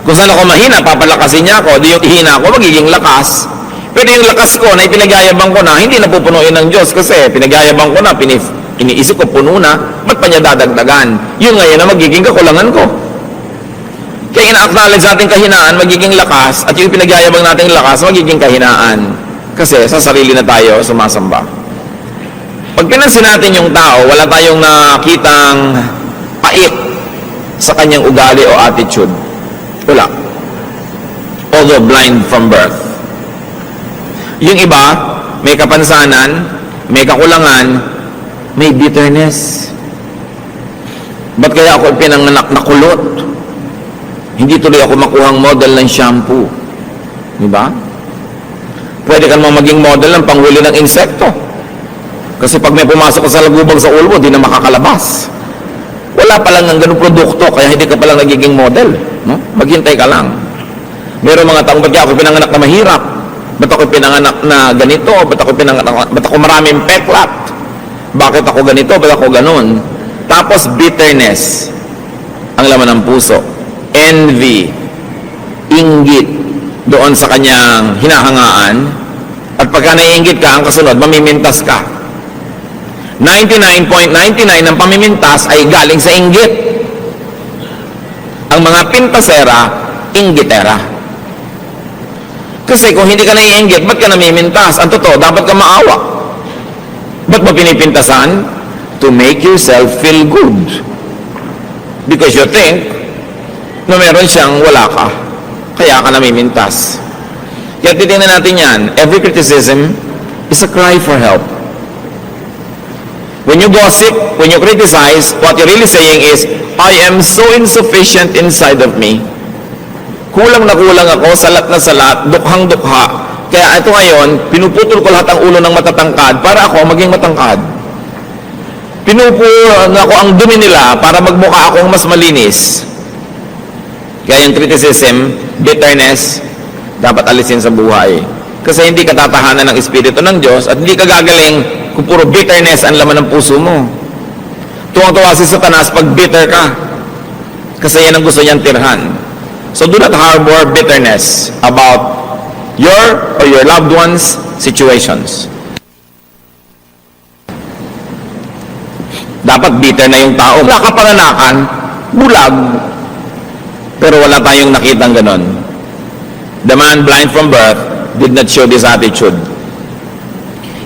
A: Kung saan ako mahina, papalakasin niya ako, di yung hina ako, magiging lakas. Pero yung lakas ko na ipinagyayabang ko na, hindi na pupunuin ng Diyos kasi pinagyayabang ko na, Iniisip ko, puno na, ba't pa niya dadagdagan? Yun ngayon na magiging kakulangan ko. Kaya ina-acknowledge natin kahinaan, magiging lakas, at yung pinagyayabang nating lakas, magiging kahinaan. Kasi sa sarili na tayo sumasamba. Pag pinansin natin yung tao, wala tayong nakitang pait sa kanyang ugali o attitude. Wala. Although blind from birth. Yung iba, may kapansanan, may kakulangan, may bitterness. Ba't kaya ako pinanganak na kulot? Hindi tuloy ako makuhang model ng shampoo. Diba? Pwede ka naman maging model ng panghuli ng insekto. Kasi pag may pumasok ka sa lagubag sa ulo mo, di na makakalabas. Wala pa lang ng ganung produkto, kaya hindi ka pa lang nagiging model. No? Maghintay ka lang. Meron mga taong, ba't ako pinanganak na mahirap? Ba't ako pinanganak na ganito? Ba't ako maraming peklat? Bakit ako ganito? Ba't ako ganon? Tapos bitterness ang laman ng puso. Envy, inggit doon sa kanyang hinahangaan. At pagka naiinggit ka, ang kasunod, mamimintas ka. 99.99 ng pamimintas ay galing sa inggit. Ang mga pintasera, inggitera. Kasi kung hindi ka naiinggit, ba't ka namimintas? Ang totoo, dapat ka maawa. Ba't mo pinipintasan? To make yourself feel good. Because you think na meron siyang wala ka. Kaya ka namimintas. Kaya titingnan natin yan. Every criticism is a cry for help. When you gossip, when you criticize, what you're really saying is, I am so insufficient inside of me. Kulang na kulang ako, salat na salat, dukhang-dukha. Kaya ito ngayon, pinuputol ko lahat ang ulo ng matatangkad para ako maging matangkad. Pinuputol na ako ang dumi nila para magmukha akong mas malinis. Kaya yung criticism, bitterness, dapat alisin sa buhay. Kasi hindi ka tatahanan ng Espiritu ng Diyos at hindi ka gagaling kung puro bitterness ang laman ng puso mo. Tuwang-tuwa si Satanas pag bitter ka. Kasi yan ang gusto niyang tirhan. So do not harbor bitterness about your or your loved ones' situations. Dapat bitter na yung tao. Wala ka panganakan, bulag. Pero wala tayong nakitang ganon. The man blind from birth did not show this attitude.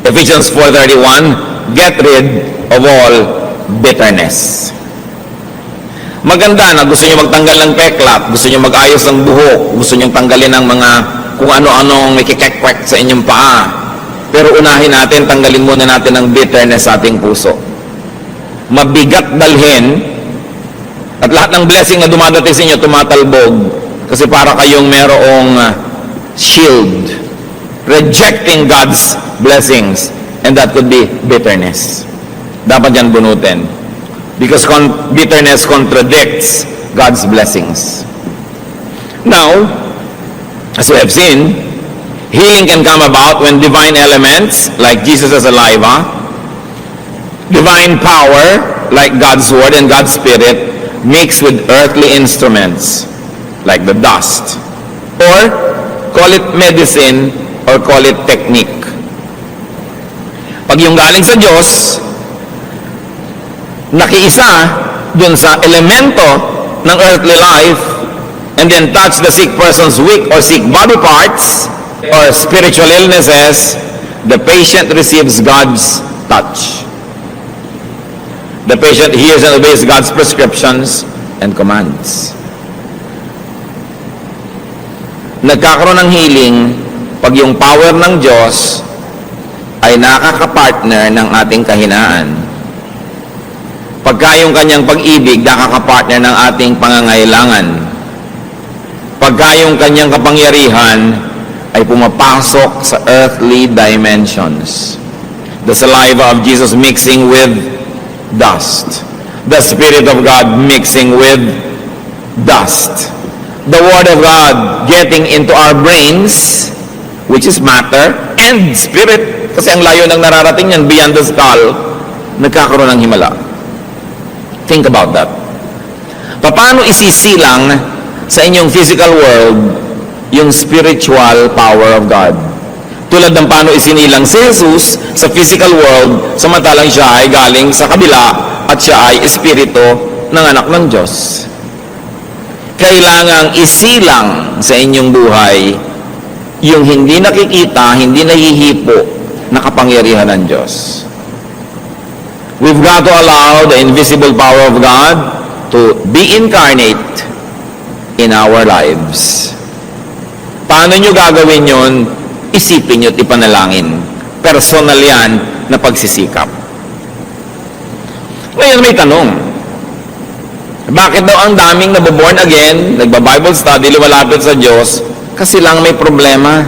A: Ephesians 4:31, get rid of all bitterness. Maganda na gusto nyo magtanggal ng peklat, gusto nyo mag-ayos ng buhok, gusto nyo tanggalin ng mga kung ano-anong may kikekwek sa inyong paa. Pero unahin natin, tanggalin muna natin ang bitterness sa ating puso. Mabigat dalhin at lahat ng blessing na dumadating sa inyo tumatalbog kasi para kayong merong shield rejecting God's blessings, and that could be bitterness. Dapat yan bunutin because bitterness contradicts God's blessings. Now, as we have seen, healing can come about when divine elements like Jesus' saliva, divine power like God's word and God's spirit mix with earthly instruments like the dust, or call it medicine or call it technique. Pag yung galing sa Diyos, nakiisa dun sa elemento ng earthly life and then touch the sick person's weak or sick body parts or spiritual illnesses, the patient receives God's touch. The patient hears and obeys God's prescriptions and commands. Nagkakaroon ng healing pag yung power ng Diyos ay nakakapartner ng ating kahinaan. Pagka yung kanyang pag-ibig nakakapartner ng ating pangangailangan. Pagka yung kanyang kapangyarihan ay pumapasok sa earthly dimensions. The saliva of Jesus mixing with dust. The Spirit of God mixing with dust. The Word of God getting into our brains, which is matter, and spirit, kasi ang layo ng nararating yan beyond the skull, nagkakaroon ng himala. Think about that. Paano isisilang sa inyong physical world yung spiritual power of God? Tulad ng paano isinilang si Jesus sa physical world, samantalang siya ay galing sa kabila at siya ay espiritu ng anak ng Diyos. Kailangang isilang sa inyong buhay yung hindi nakikita, hindi nahihipo na kapangyarihan ng Diyos. We've got to allow the invisible power of God to be incarnate in our lives. Paano nyo gagawin yon? Isipin nyo at ipanalangin. Personal yan na pagsisikap. Ngayon may tanong. Bakit daw ang daming naboborn again, nagba-Bible study, lumalapit sa Diyos, kasi lang may problema?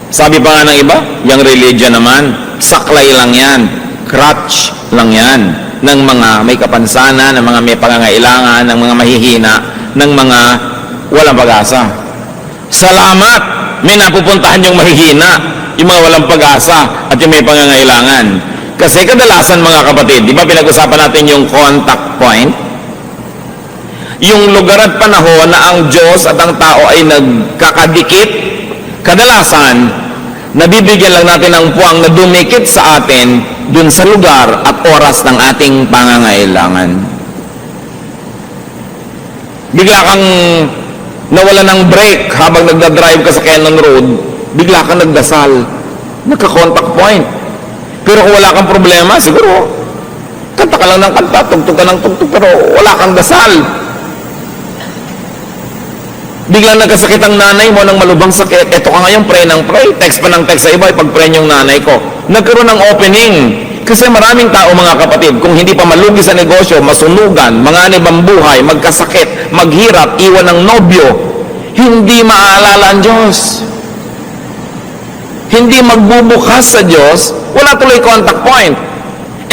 A: Sabi pa nga ng iba, yung religion naman, saklay lang yan, crutch lang yan, ng mga may kapansanan, ng mga may pangangailangan, ng mga mahihina, ng mga walang pag-asa. Salamat! May napupuntahan yung mahihina, yung mga walang pag-asa, at yung may pangangailangan. Kasi kadalasan mga kapatid, di ba pinag-usapan natin yung contact point? Yung lugar at panahon na ang Diyos at ang tao ay nagkakadikit, kadalasan, nabibigyan lang natin ng puwang na dumikit sa atin dun sa lugar at oras ng ating pangangailangan. Bigla kang nawala ng brake habang nagdadrive ka sa Cannon Road, bigla kang nagdasal, nagka-contact point. Pero kung wala kang problema, siguro, kanta ka lang ng kanta, tugtog ka ng tugtog, pero wala kang dasal. Biglang nagkasakit ang nanay mo ng malubhang sakit, eto ka ngayon, pray ng pray, text pa ng text sa iba, ipag-pray yung nanay ko. Nagkaroon ng opening. Kasi maraming tao mga kapatid, kung hindi pa malugi sa negosyo, masunugan, manganib ang buhay, magkasakit, maghirap, iwan ng nobyo, hindi maaalala ang Diyos. Hindi magbubukas sa Diyos, wala tuloy contact point.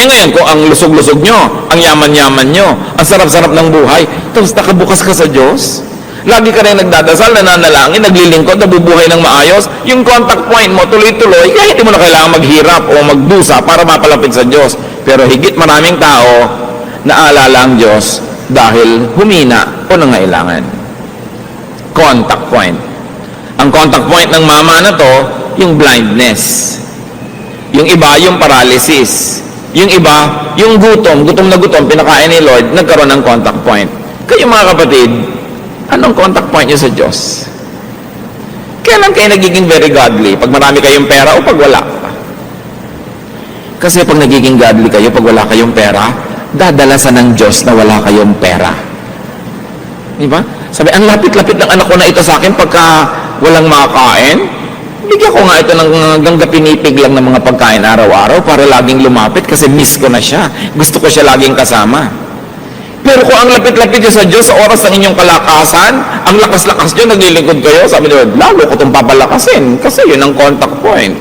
A: Eh ngayon, kung ang lusog-lusog nyo, ang yaman-yaman nyo, ang sarap-sarap ng buhay, tapos nakabukas ka sa Diyos, lagi ka rin nagdadasal, nananalangin, naglilingkod, nabubuhay ng maayos, yung contact point mo tuloy-tuloy, kaya hindi mo na kailangan maghirap o magdusa para mapalapit sa Diyos. Pero higit maraming tao, naalala ang Diyos dahil humina o nangailangan. Contact point. Ang contact point ng mama na to, yung blindness. Yung iba, yung paralysis. Yung iba, yung gutom na gutom, pinakain ni Lord, nagkaroon ng contact point. Kayo mga kapatid, anong contact point nyo sa Diyos? Kailan kayo nagiging very godly? Pag marami kayong pera o pag wala? Kasi pag nagiging godly kayo, pag wala kayong pera, dadalasan ng Diyos na wala kayong pera. Diba? Sabi, ang lapit-lapit ng anak ko na ito sa akin pagka walang makakain. Bigyan ko nga ito ng hanggang pinipig lang ng mga pagkain araw-araw para laging lumapit kasi miss ko na siya. Gusto ko siya laging kasama. Pero kung ang lapit-lapit nyo sa Diyos sa oras ng inyong kalakasan, ang lakas-lakas nyo, naglilingkod kayo, sabi nyo, lalo ko itong papalakasin kasi yun ang contact point.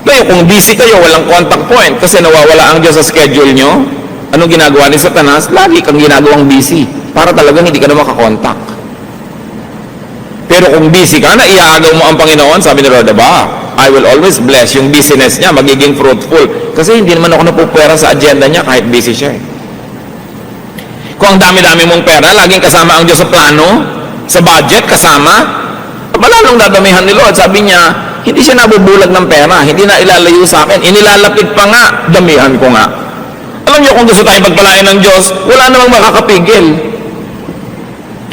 A: Kaya kung busy kayo, walang contact point kasi nawawala ang Diyos sa schedule nyo, anong ginagawa ni Satanas? Lagi kang ginagawang busy para talagang hindi ka na makakontak. Pero kung busy ka na, iaagaw mo ang Panginoon, sabi ni Lord, ba, I will always bless yung business niya, magiging fruitful. Kasi hindi naman ako napupwera sa agenda niya kahit busy siya. Kung ang dami-dami mong pera, laging kasama ang Diyos sa plano, sa budget, kasama, malalong dadamihan ni Lord. Sabi niya, hindi siya nabubulag ng pera, hindi na ilalayo sa akin, inilalapit pa nga, damihan ko nga. Alam niyo, kung gusto tayong pagpalain ng Diyos, wala namang makakapigil.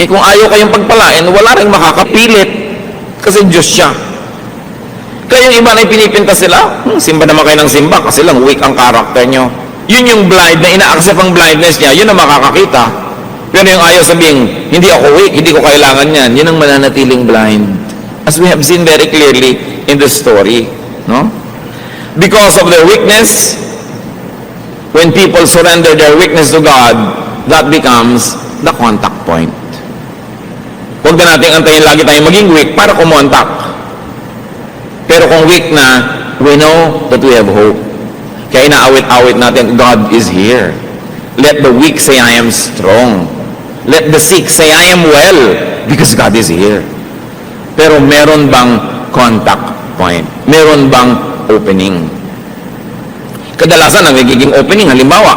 A: Eh kung ayaw kayong pagpalain, wala rin makakapilit, kasi Diyos siya. Kaya yung iba na pinipinta sila, simba naman kayo ng simba, kasi lang weak ang karakter nyo. Yun yung blind, na ina-accept ang blindness niya, yun ang makakakita. Pero yung ayaw sabihin, hindi ako weak, hindi ko kailangan yan, yun ang mananatiling blind. As we have seen very clearly in the story. No? Because of their weakness, when people surrender their weakness to God, that becomes the contact point. Huwag na natin antayin lagi tayo maging weak para kumontak. Pero kung weak na, we know that we have hope. Kaya inaawit-awit natin, God is here. Let the weak say, I am strong. Let the sick say, I am well, because God is here. Pero meron bang contact point? Meron bang opening? Kadalasan, ang nagiging opening, halimbawa,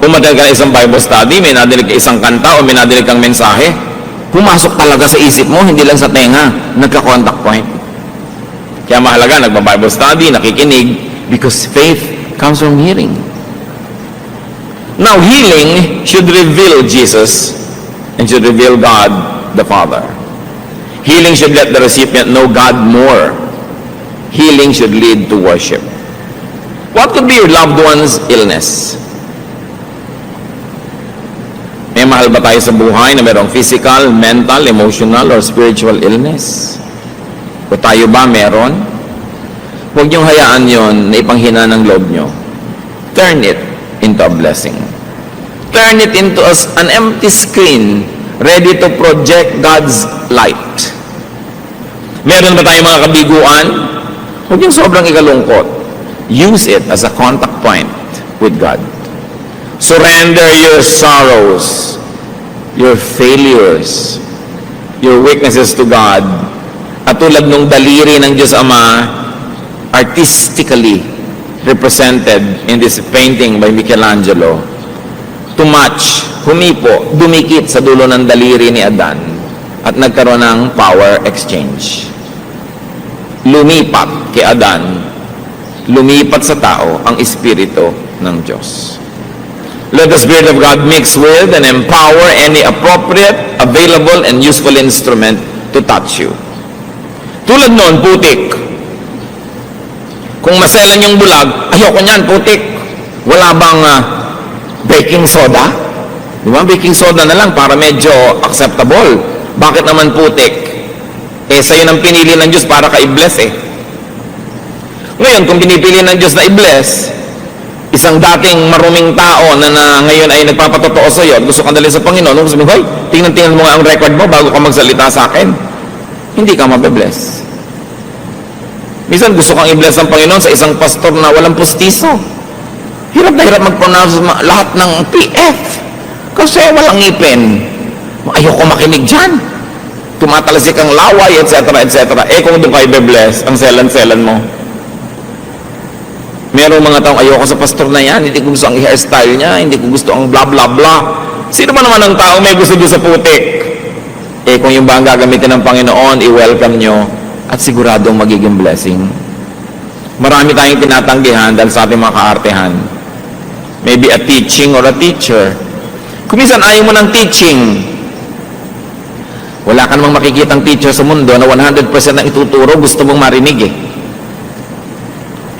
A: pumatay ka na isang Bible study, may nadinig ka isang kanta, o may nadinig kang mensahe, pumasok talaga sa isip mo, hindi lang sa tenga, nagka-contact point. Kaya mahalaga, nagba-Bible study, nakikinig, because faith comes from hearing. Now, healing should reveal Jesus and should reveal God the Father. Healing should let the recipient know God more. Healing should lead to worship. What could be your loved one's illness? May mahal ba tayo sa buhay na mayroong physical, mental, emotional, or spiritual illness? O tayo ba meron? Huwag niyong hayaan yon na ipanghina ng loob niyo. Turn it into a blessing. Turn it into an empty screen ready to project God's light. Meron ba tayong mga kabiguan? Huwag yung sobrang ikalungkot. Use it as a contact point with God. Surrender your sorrows, your failures, your weaknesses to God. At tulad nung daliri ng Diyos Ama, artistically represented in this painting by Michelangelo, to match, humipo, dumikit sa dulo ng daliri ni Adan at nagkaroon ng power exchange. Lumipat kay Adan, lumipat sa tao ang Espiritu ng Diyos. Let the Spirit of God mix with and empower any appropriate, available, and useful instrument to touch you. Tulad noon, putik. Kung maselan yung bulag, ayoko niyan, putik. Wala bang baking soda? Di ba? Baking soda na lang para medyo acceptable. Bakit naman putik? Sa'yo nang pinili ng Diyos para ka i-bless eh. Ngayon, kung pinipili ng Diyos na i-bless, isang dating maruming tao na ngayon ay nagpapatotoo sa iyo at gusto kang dalhin sa Panginoon, gusto mo, hoy, tingnan mo nga ang record mo bago ka magsalita sa akin. Hindi ka mabe-bless. Minsan gusto kang i-bless ng Panginoon sa isang pastor na walang pustiso. Hirap na hirap mag-pronounce lahat ng PF kasi walang ngipin. Ayoko makinig dyan. Tumatalsik ang laway, etc., etc. Kung doon ka i-bless, ang selan-selan mo. Merong mga taong ayoko sa pastor na yan, hindi ko gusto ang hairstyle niya, hindi ko gusto ang blah blah blah. Sino ba naman ang tao may gusto doon sa putik? Kung yung ba ang gagamitin ng Panginoon, i-welcome nyo at siguradong magiging blessing. Marami tayong tinatanggihan dahil sa ating mga kaartehan. Maybe a teaching or a teacher. Kung minsan ayaw mo ng teaching, wala ka namang makikitang teacher sa mundo na 100% ng ituturo, gusto mong marinig eh.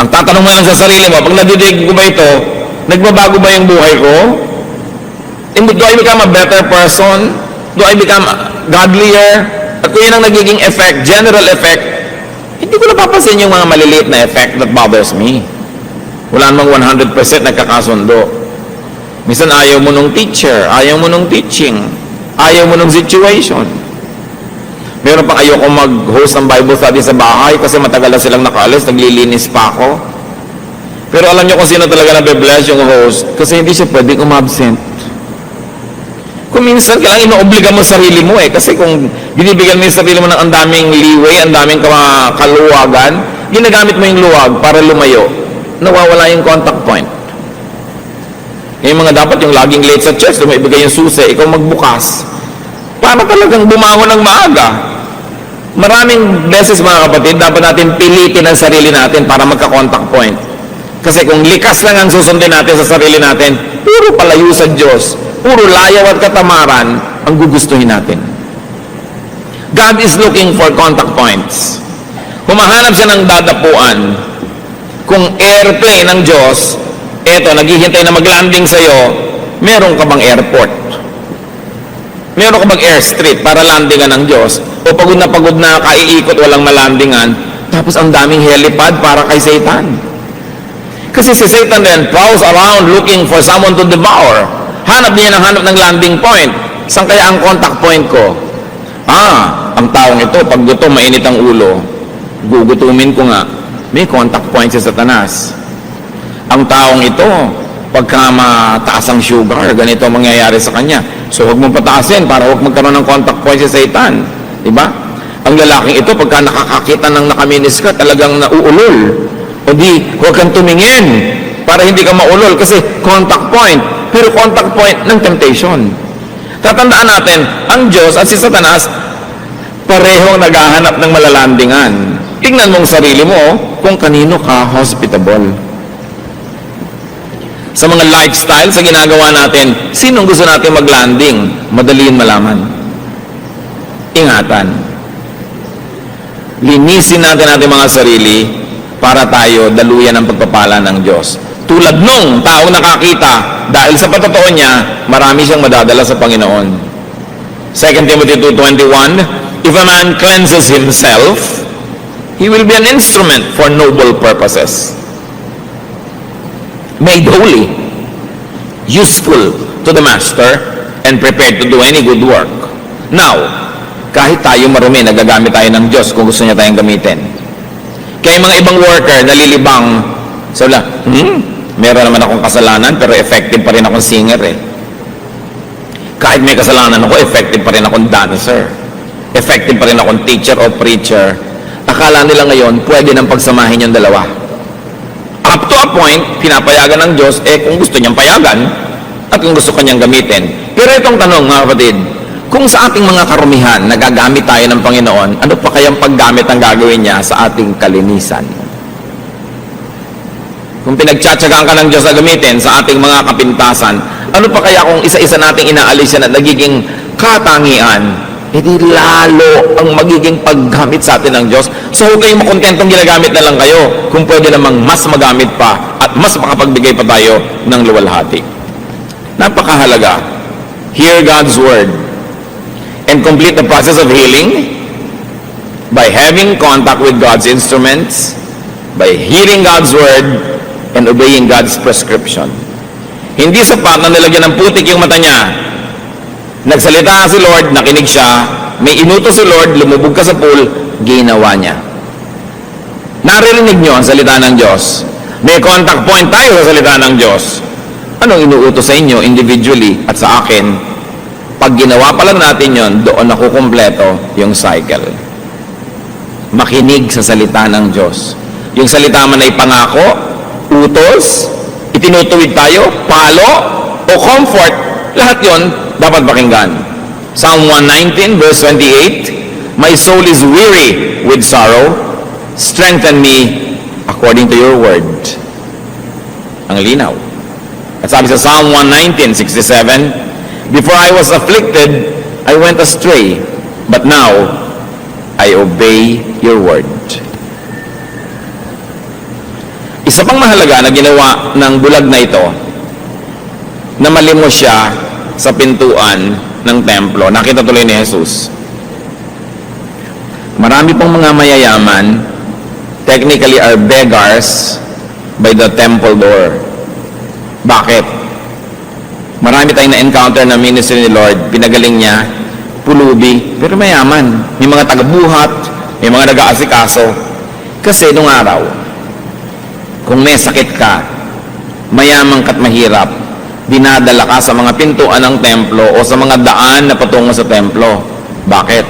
A: Ang tatanong mo lang sa sarili mo, pag nadidig ko ba ito, nagbabago ba yung buhay ko? Do I become a better person? Do I become godlier? At kung yun ang nagiging effect, general effect, hindi ko napapansin yung mga maliliit na effect that bothers me. Wala namang 100% nagkakasundo. Minsan ayaw mo nung teacher, ayaw mo nung teaching, ayaw mo nung situation. Meron pang ayoko mag-host ng Bible study sa bahay kasi matagal na silang nakaalis, naglilinis pa ako. Pero alam niyo kung sino talaga nabe-bless yung host kasi hindi siya pwedeng umabsent. Kung minsan kailangan inoobliga mo sarili mo kasi kung binibigyan mo yung sarili mo ng ang daming leeway, ang daming kaluwagan, ginagamit mo yung luwag para lumayo, nawawala yung contact point. Yung mga dapat yung laging late sa church, lumibigay yung susi, ikaw magbukas. Para talagang bumangon ng maaga. Maraming beses mga kapatid, dapat natin pilitin ang sarili natin para magka-contact point. Kasi kung likas lang ang susundin natin sa sarili natin, puro palayo sa Diyos, puro layaw at katamaran ang gugustuhin natin. God is looking for contact points. Humahanap siya ng dadapuan. Kung airplane ng Diyos, eto, naghihintay na mag-landing sa'yo, meron ka bang airport? Meron ka bang airstrip para landingan ng Diyos? O pagod na kaiikot, walang malandingan, tapos ang daming helipad para kay Satan. Kasi si Satan then prowls around looking for someone to devour. Hanap ng landing point. Saan kaya ang contact point ko? Ang taong ito, pag gutom, mainit ang ulo. Gugutumin ko nga. May contact point si Satanas. Ang taong ito, pagka mataas ang sugar, ganito ang mangyayari sa kanya. So, huwag mong pataasin para huwag magkaroon ng contact point si Satan. Diba? Ang lalaking ito, pagka nakakakita ng nakaminis ka, talagang nauulol. O di, huwag kang tumingin para hindi ka maulol kasi contact point. Pero contact point ng temptation. Tatandaan natin, ang Diyos at si Satanas, parehong naghahanap ng malalandingan. Tingnan mong sarili mo kung kanino ka hospitable. Sa mga lifestyle, sa ginagawa natin, sinong gusto natin mag-landing? Madali yun malaman. Ingatan. Linisin natin ating mga sarili para tayo daluyan ng pagpapala ng Diyos. Tulad nung taong nakakita, dahil sa patotoo niya, marami siyang madadala sa Panginoon. 2 Timothy 2:21, if a man cleanses himself, he will be an instrument for noble purposes. Made holy, useful to the master, and prepared to do any good work. Now, kahit tayo marumi, nagagamit tayo ng Diyos kung gusto niya tayong gamitin. Kaya mga ibang worker, nalilibang, sabi lang, meron naman akong kasalanan, pero effective pa rin akong singer eh. Kahit may kasalanan ako, effective pa rin akong dancer. Effective pa rin akong teacher o preacher. Akala nila ngayon, pwede nang pagsamahin yung dalawa. Up to a point, pinapayagan ng Diyos, kung gusto niyang payagan, at kung gusto kanyang gamitin. Pero itong tanong, mga kapatid, kung sa ating mga karumihan, nagagamit tayo ng Panginoon, ano pa kayang paggamit ang gagawin niya sa ating kalinisan? Kung pinagtsatsagaan ka ng Diyos na gamitin sa ating mga kapintasan, ano pa kaya kung isa-isa nating inaalis yan at nagiging katangian, hindi lalo ang magiging paggamit sa atin ng Diyos. So huwag kayong makontentong ginagamit na lang kayo kung pwede namang mas magamit pa at mas makapagbigay pa tayo ng luwalhati. Napakahalaga. Hear God's Word and complete the process of healing by having contact with God's instruments, by hearing God's Word, and obeying God's prescription. Hindi sapat na nilagyan ng putik yung mata niya. Nagsalita si Lord, nakinig siya, may inutos si Lord, lumubog ka sa pool, ginawa niya. Naririnig niyo ang salita ng Diyos. May contact point tayo sa salita ng Diyos. Anong inuutos sa inyo individually at sa akin? Pag ginawa pa lang natin yon, doon nakukumpleto yung cycle. Makinig sa salita ng Diyos. Yung salita man ay pangako, utos, itinutuwid tayo, palo, o comfort, lahat yon dapat pakinggan. Psalm 119 verse 28, my soul is weary with sorrow, strengthen me according to your word. Ang linaw. At sabi sa Psalm 119:67, before I was afflicted, I went astray, but now I obey your word. Isa pang mahalaga na ginawa ng bulag na ito, na malimos siya sa pintuan ng templo. Nakita tuloy ni Jesus. Marami pong mga mayayaman, technically are beggars by the temple door. Bakit? Marami tayong na-encounter na ministry ni Lord, pinagaling niya, pulubi, pero mayaman. May mga tagabuhat, may mga nag-aasikaso. Kasi nung araw, kung may sakit ka, mayaman ka't mahirap, dinadala ka sa mga pintuan ng templo o sa mga daan na patungo sa templo. Bakit?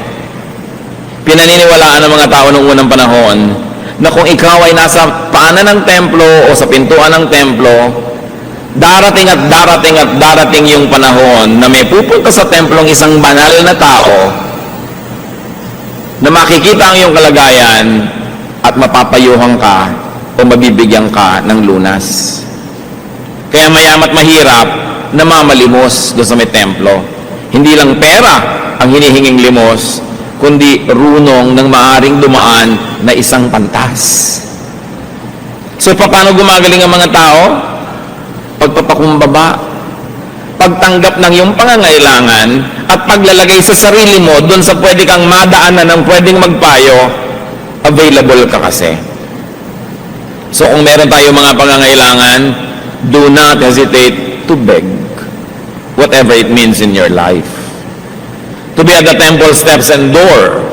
A: Pinaniniwalaan ng mga tao noong unang panahon na kung ikaw ay nasa paanan ng templo o sa pintuan ng templo, darating at darating at darating yung panahon na may pupunta sa templong isang banal na tao na makikita ang iyong kalagayan at mapapayuhan ka o mabibigyan ka ng lunas. Kaya mayamat mahirap na mamalimos doon sa may templo. Hindi lang pera ang hinihinging limos, kundi runong ng maaring dumaan na isang pantas. So paano gumagaling ang mga tao? Pagpapakumbaba, pagtanggap ng iyong pangangailangan at paglalagay sa sarili mo doon sa pwede kang madaanan ng pwedeng magpayo, available ka kasi. So kung meron tayo mga pangangailangan, do not hesitate to beg whatever it means in your life. To be at the temple steps and door,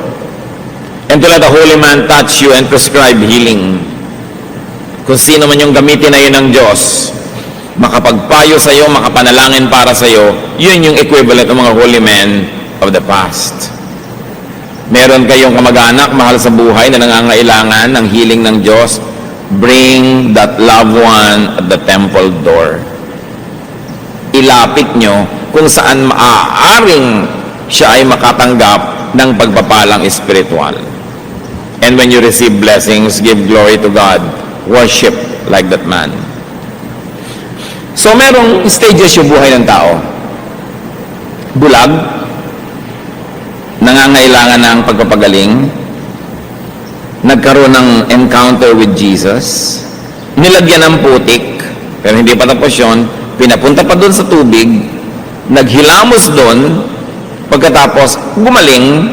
A: and to let the holy man touch you and prescribe healing. Kung sino man yung gamitin na yun ng Diyos, makapagpayo sa iyo, makapanalangin para sa iyo, yun yung equivalent ng mga holy men of the past. Meron kayong kamag-anak, mahal sa buhay, na nangangailangan ng healing ng Diyos, bring that loved one at the temple door. Ilapit nyo kung saan maaaring siya ay makatanggap ng pagpapalang espiritual. And when you receive blessings, give glory to God. Worship like that man. So merong stages yung buhay ng tao. Bulag, nangangailangan ng pagpapagaling, nagkaroon ng encounter with Jesus, nilagyan ng putik, pero hindi pa tapos yun, pinapunta pa doon sa tubig, naghilamos doon, pagkatapos gumaling,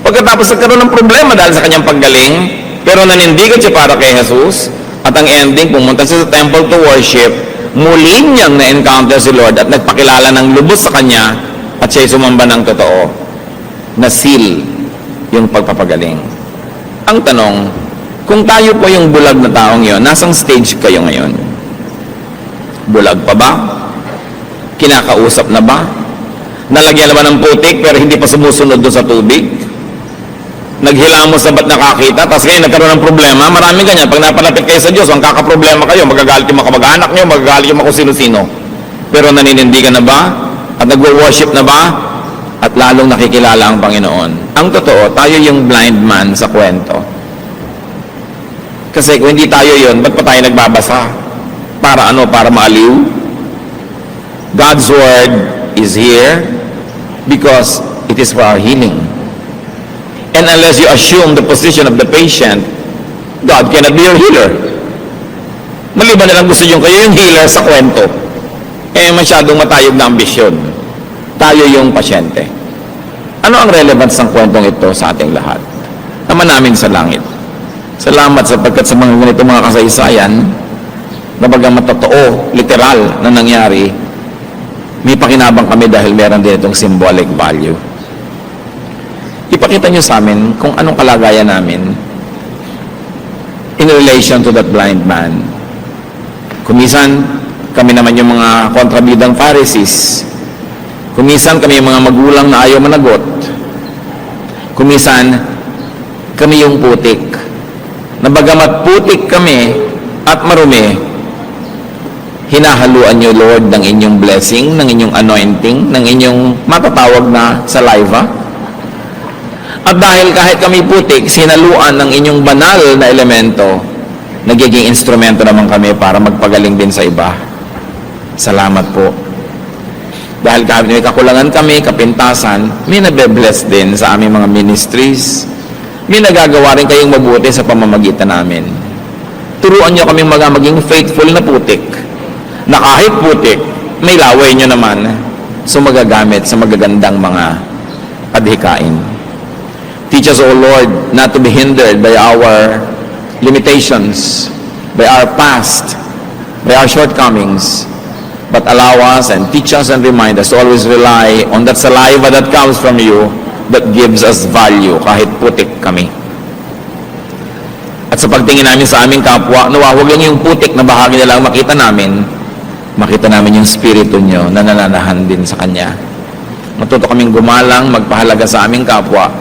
A: pagkatapos nagkaroon ng problema dahil sa kanyang paggaling, pero nanindigan siya para kay Jesus, at ang ending, pumunta siya sa temple to worship, muli niyang na-encounter si Lord at nagpakilala ng lubos sa kanya at siya'y sumamba ng totoo, na seal yung pagpapagaling. Ang tanong, kung tayo po yung bulag na taong yon, nasang stage kayo ngayon? Bulag pa ba? Kinakausap na ba? Nalagyan naman ng putik pero hindi pa sumusunod doon sa tubig? Naghilamos na ba't nakakita? Tapos ngayon nagkaroon ng problema. Maraming ganyan. Pag napalapit kayo sa Diyos, ang kakaproblema kayo, magagalit yung mga kamag-anak nyo, magagalit yung mga kung sino-sino. Pero naninindigan na ba? At nagwo-worship na ba? At lalong nakikilala ang Panginoon. Ang totoo, tayo yung blind man sa kwento. Kasi kung hindi tayo yun, ba't pa tayo nagbabasa? Para ano? Para maaliw? God's Word is here because it is for our healing. And unless you assume the position of the patient, God cannot be your healer. Maliban na lang gusto nyo kayo yung healer sa kwento. Masyadong matayog na ambisyon. Tayo yung pasyente. Ano ang relevance ng kwentong ito sa ating lahat? Naman namin sa langit. Salamat sapagkat sa mga ganito mga kasaysayan, na bagamat totoo, literal na nangyari, may pakinabang kami dahil meron din itong symbolic value. Ipakita nyo sa amin kung anong kalagayan namin in relation to that blind man. Kumisan, kami naman yung mga kontrabidang Pharisees. Kumisan, kami yung mga magulang na ayaw managot. Kumisan, kami yung putik. Na bagamat putik kami at marumi, hinahaluan nyo, Lord, ng inyong blessing, ng inyong anointing, ng inyong matatawag na saliva. At dahil kahit kami putik, sinaluan ng inyong banal na elemento, nagiging instrumento naman kami para magpagaling din sa iba. Salamat po. Dahil kahit may kakulangan kami, kapintasan, may nabe-bless din sa aming mga ministries. May nagagawa rin kayong mabuti sa pamamagitan namin. Turuan nyo kaming maging faithful na putik, na kahit putik, may laway nyo naman so magagamit sa magagandang mga adhikain. Teach us, O Lord, not to be hindered by our limitations, by our past, by our shortcomings, but allow us and teach us and remind us to always rely on that saliva that comes from you that gives us value kahit putik kami. At sa pagtingin namin sa aming kapwa, nawa huwag lang yung putik na bahagi na lang makita namin yung spirito nyo na nananahan din sa Kanya. Matuto kaming gumalang, magpahalaga sa aming kapwa,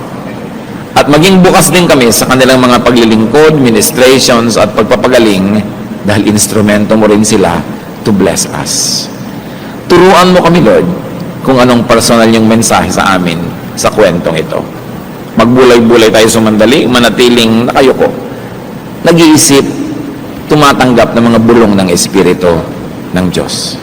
A: at maging bukas din kami sa kanilang mga paglilingkod, ministrations at pagpapagaling dahil instrumento mo rin sila to bless us. Turuan mo kami, Lord, kung anong personal yung mensahe sa amin sa kwentong ito. Magbulay-bulay tayo sumandali, manatiling nakayuko, nag-iisip, tumatanggap ng mga bulong ng Espiritu ng Diyos.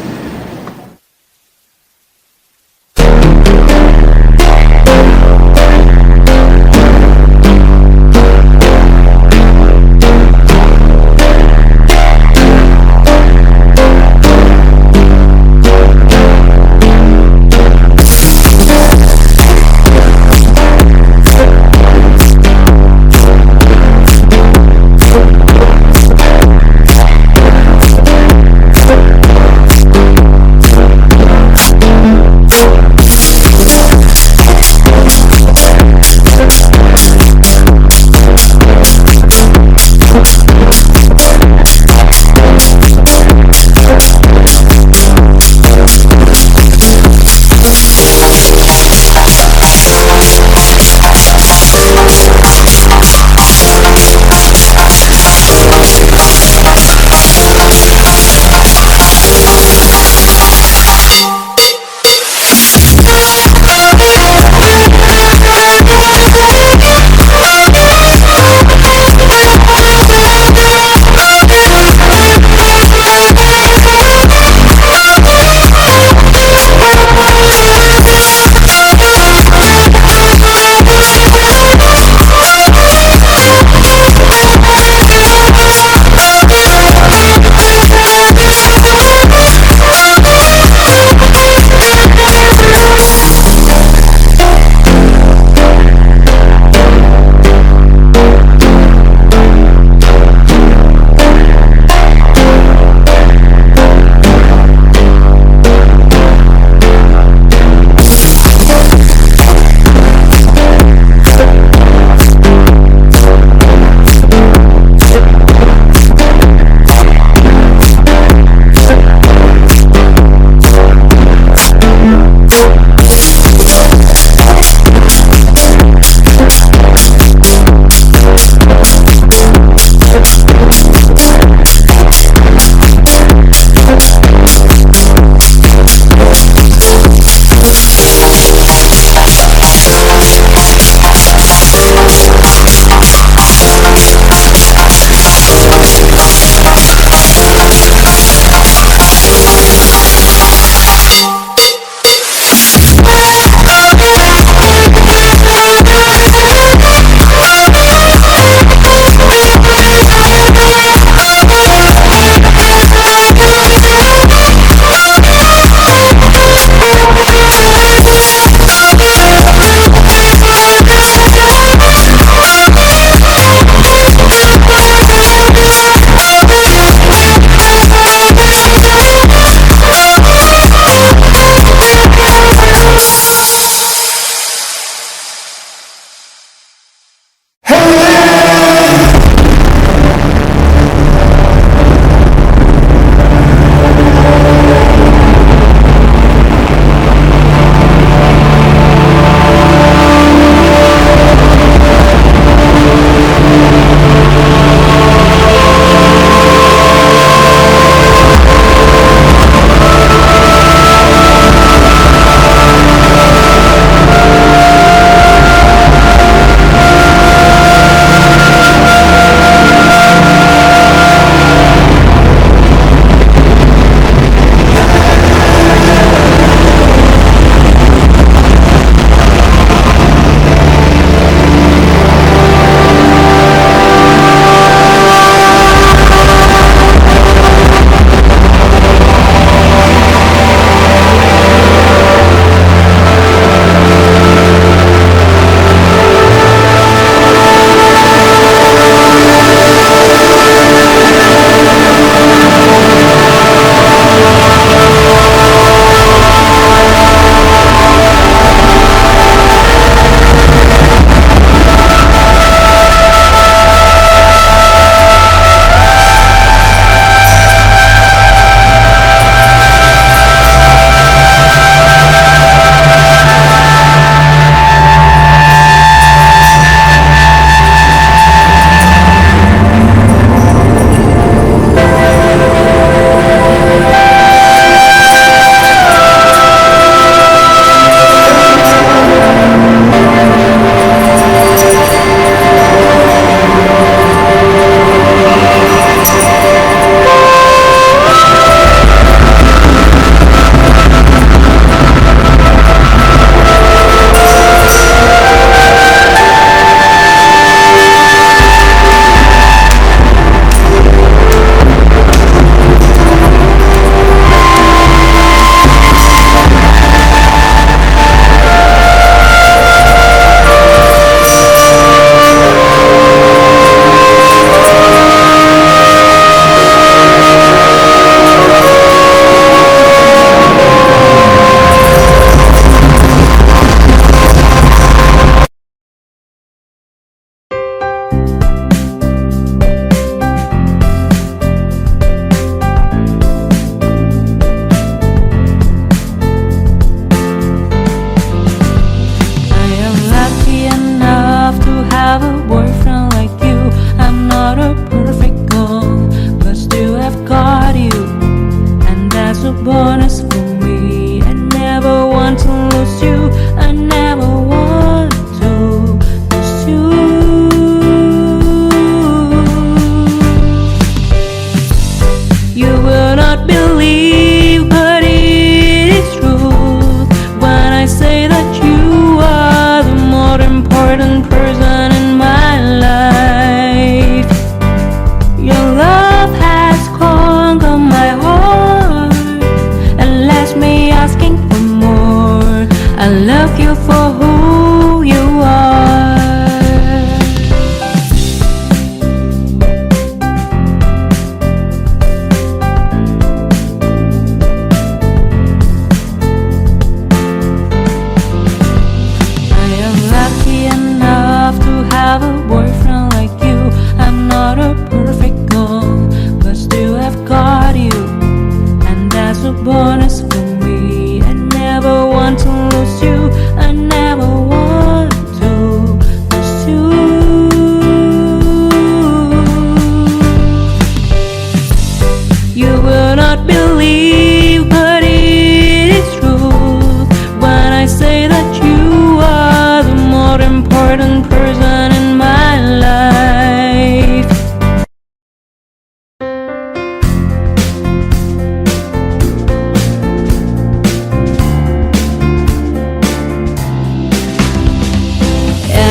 B: believe, but it is true when I say that you are the more important person in my life.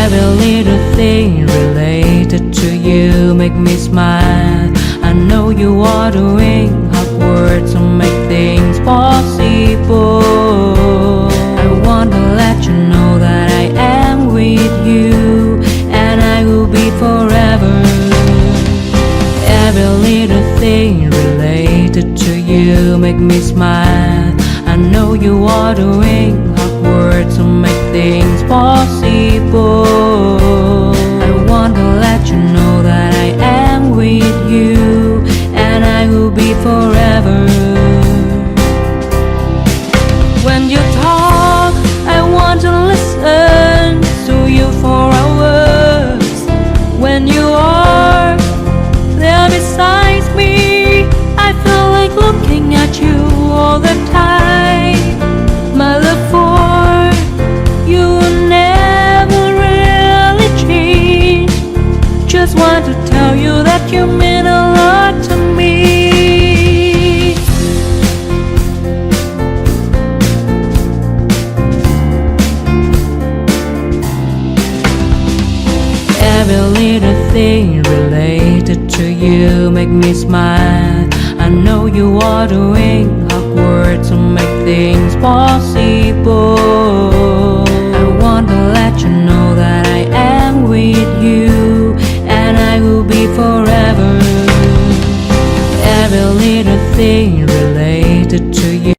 B: Every little thing related to you make me smile. I know you are doing hard work to make things possible. I want to let you know that I am with you, and I will be forever. Every little thing related to you make me smile. I know you are doing hard work to make things possible. I want to let you know that I am with you, and I will be forever. When you talk, I want to listen to you for hours. When you are there beside me, I feel like looking at you all the time. My love for you will never really change. Just want to tell you that you mean a lot to me. Every little thing related to you make me smile. I know you are doing hard work to make things possible. I want to let you know that I am with you, and I will be forever. Every little thing related to you.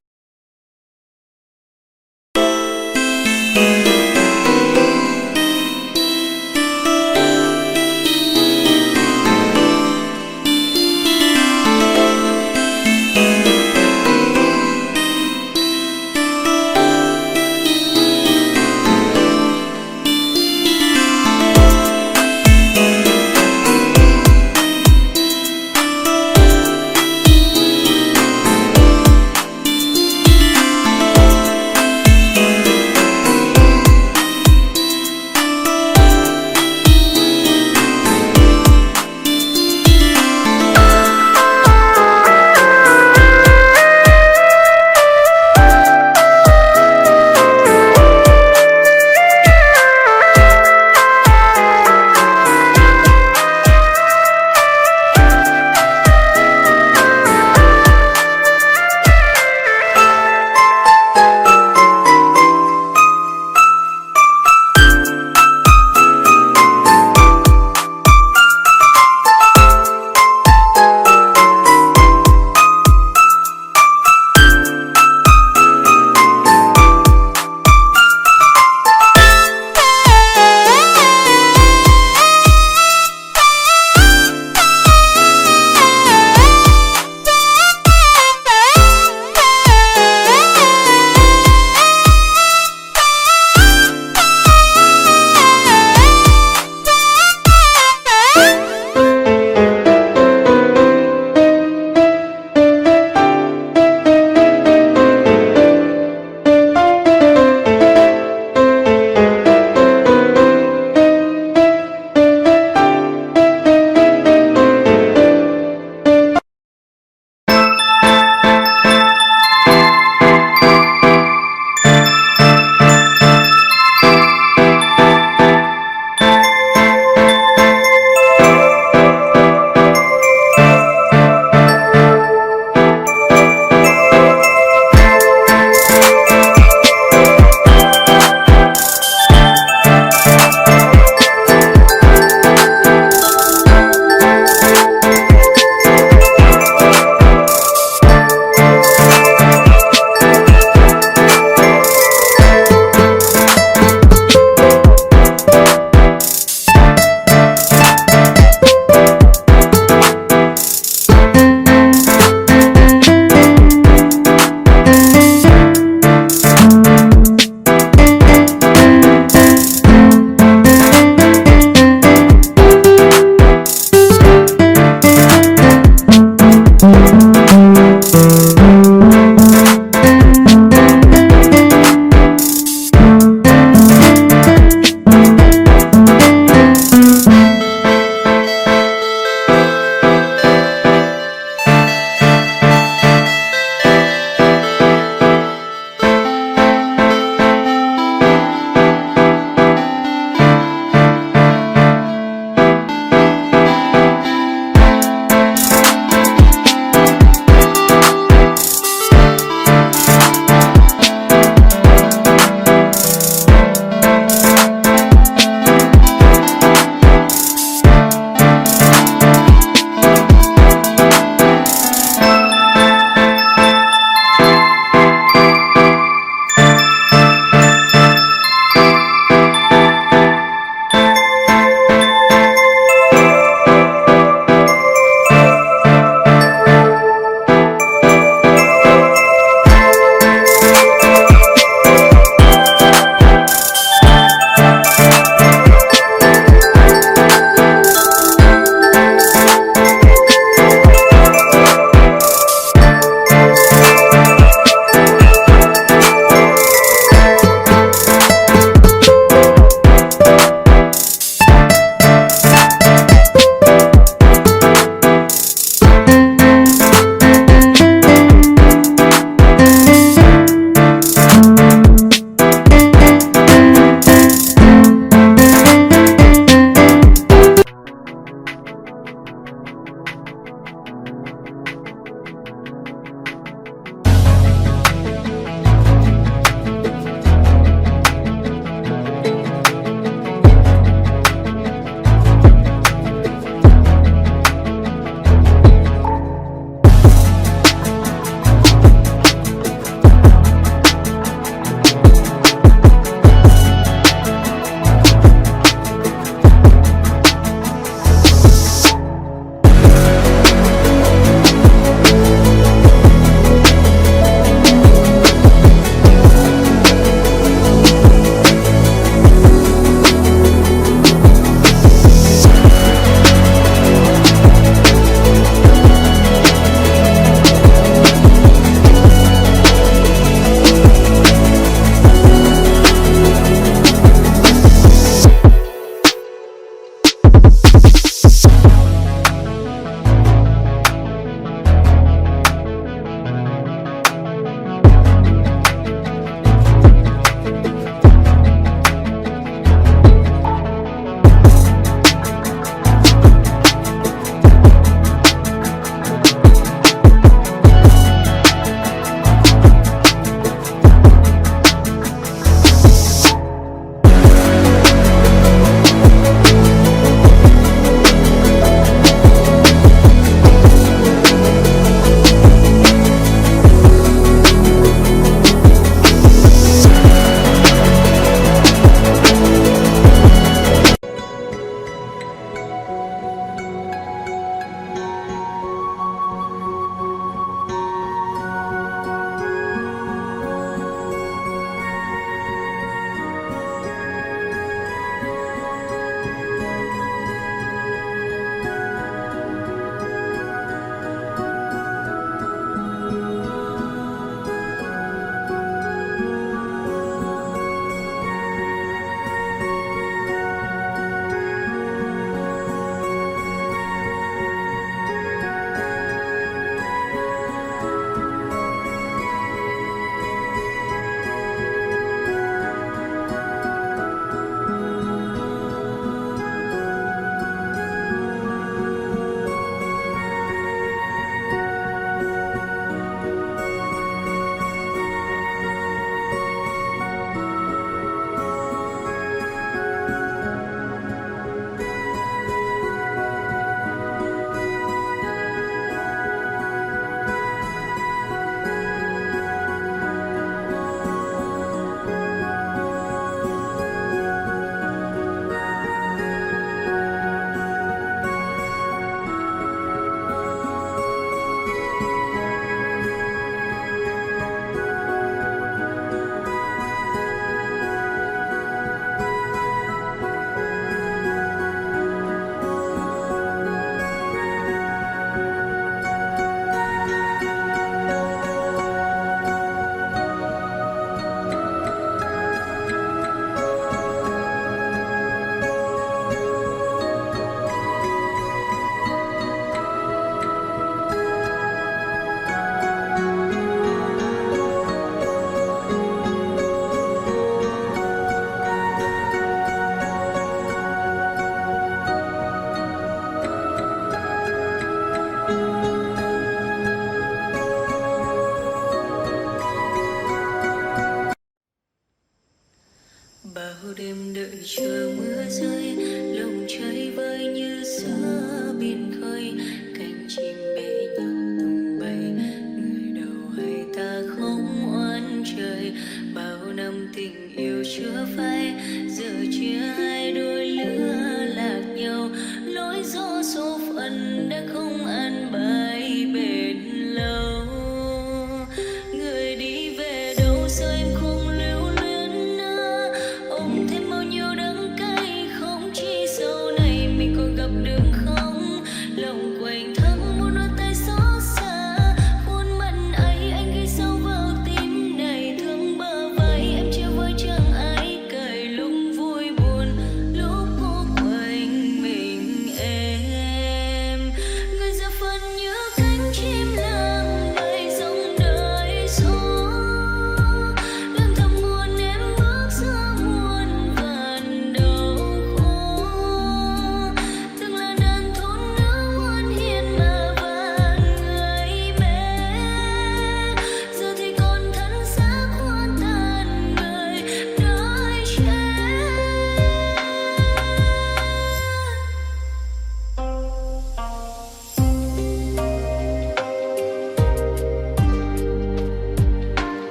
C: đêm đợi chờ mưa rơi